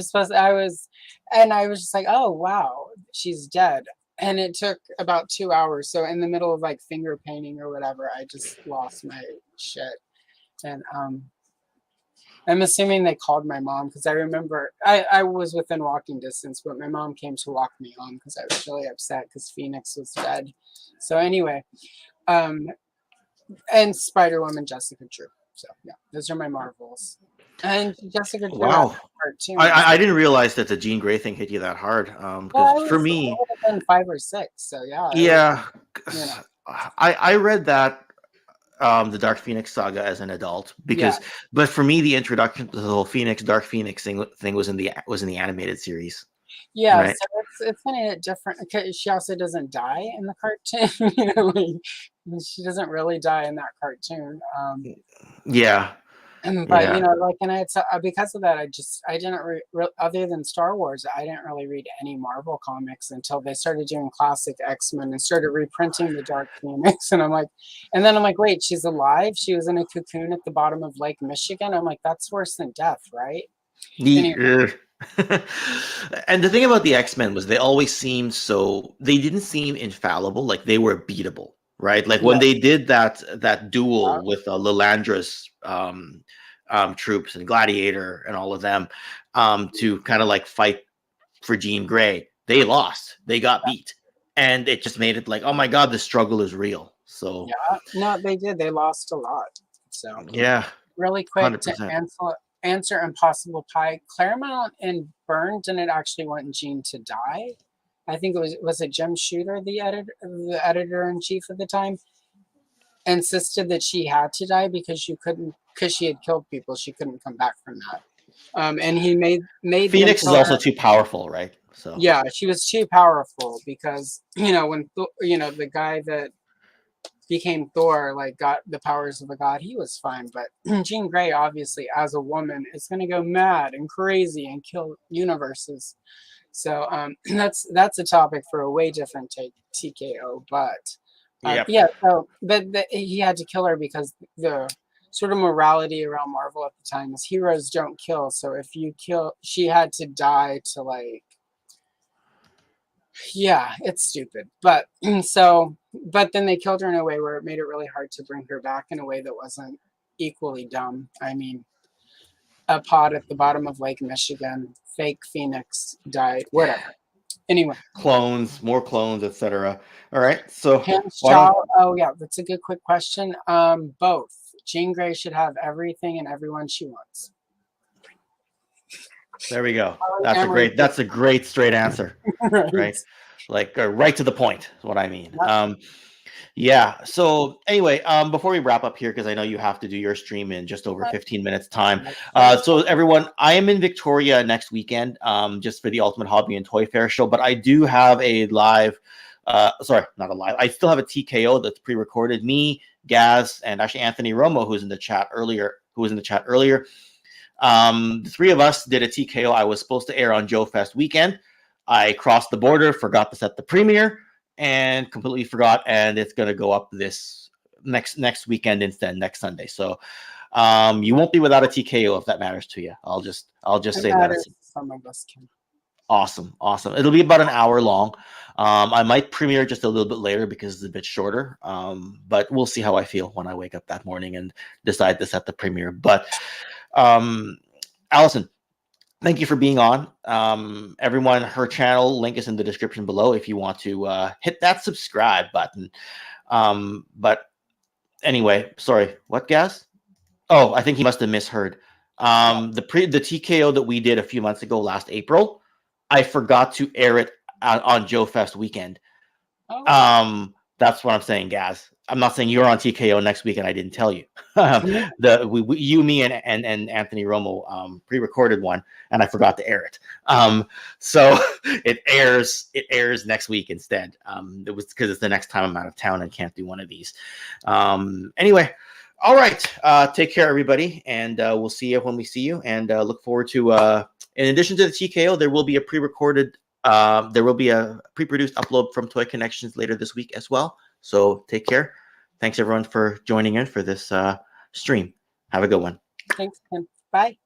was And I was just like, oh wow, she's dead. And it took about 2 hours. So in the middle of like finger painting or whatever, I just lost my shit. And I'm assuming they called my mom because I remember I was within walking distance, but my mom came to walk me home because I was really upset because Phoenix was dead. So anyway, and Spider-Woman, Jessica Drew. So yeah, those are my Marvels. And Jessica Drew had Wow. a cartoon. I didn't realize that the Jean Grey thing hit you that hard. Well, Because for I me, would have been 5 or 6. So yeah, it was, yeah, you know, I read that the Dark Phoenix saga as an adult yeah. but for me the introduction to the whole Dark Phoenix thing was in the animated series, Yeah, right? so it's gonna hit different because she also doesn't die in the cartoon. You know, like, she doesn't really die in that cartoon. Yeah, But you yeah. know, like, and because of that, I didn't other than Star Wars, I didn't really read any Marvel comics until they started doing classic X-Men and started reprinting the Dark Phoenix, and then I'm like, wait, she's alive? She was in a cocoon at the bottom of Lake Michigan. I'm like, that's worse than death, right? Anyway, And the thing about the X-Men was they always seemed they didn't seem infallible, like they were beatable, right? Like when yeah, they did that duel with Lilandra's troops and Gladiator and all of them to kind of like fight for Jean Grey, they lost, they got beat, and it just made it like, oh my god, the struggle is real. So yeah, no, they did. They lost a lot. So yeah, really quick to 100%. answer Impossible Pie. Claremont and Byrne didn't actually want Jean to die. I think it was it Jim Shooter, the editor in chief at the time, insisted that she had to die because she had killed people. She couldn't come back from that. And he made them Phoenix is kill also her. too powerful, right? So Yeah, she was too powerful because when the guy that became Thor, like got the powers of a god, he was fine. But Jean Grey, obviously, as a woman, is going to go mad and crazy and kill universes. So that's a topic for a way different TKO. But yep. yeah, so but he had to kill her because the sort of morality around Marvel at the time is heroes don't kill. So if you kill, she had to die to like. Yeah, it's stupid. But but then they killed her in a way where it made it really hard to bring her back in a way that wasn't equally dumb. I mean, a pod at the bottom of Lake Michigan, fake Phoenix died, whatever. Anyway, More clones, etc. All right, so Hans why don't Chow. Oh yeah, that's a good quick question. Both. Jean Grey should have everything and everyone she wants. there we go. Emery. That's a great straight answer, Right. right? Like right to the point is what I mean. Yep. Yeah. So anyway, before we wrap up here, because I know you have to do your stream in just over 15 minutes time. So everyone, I am in Victoria next weekend, just for the Ultimate Hobby and Toy Fair show. But I do have a live, sorry, not a live. I still have a TKO that's pre-recorded. Me, Gazz, and actually Anthony Romo, who was in the chat earlier. The three of us did a TKO. I was supposed to air on Joe Fest weekend. I crossed the border, forgot to set the premiere, and completely forgot. And it's going to go up this next weekend instead, next Sunday. So you won't be without a TKO if that matters to you. I'll just say that. Some of us can. Awesome. It'll be about an hour long. I might premiere just a little bit later because it's a bit shorter. But we'll see how I feel when I wake up that morning and decide to set the premiere. But Allison, thank you for being on. Everyone, her channel link is in the description below if you want to hit that subscribe button. But anyway, sorry, what, Gaz? Oh, I think he must have misheard. The TKO that we did a few months ago, last April, I forgot to air it on Joe Fest weekend. Oh. That's what I'm saying, Gaz. I'm not saying you're on TKO next week and I didn't tell you. You, me, and Anthony Romo pre-recorded one, and I forgot to air it. So it airs next week instead. It was because it's the next time I'm out of town and can't do one of these. Anyway, all right. Take care, everybody, and we'll see you when we see you. And look forward to. In addition to the TKO, there will be a pre-recorded. There will be a pre-produced upload from Toy Connections later this week as well. So take care. Thanks everyone for joining in for this stream. Have a good one. Thanks, Kim. Bye.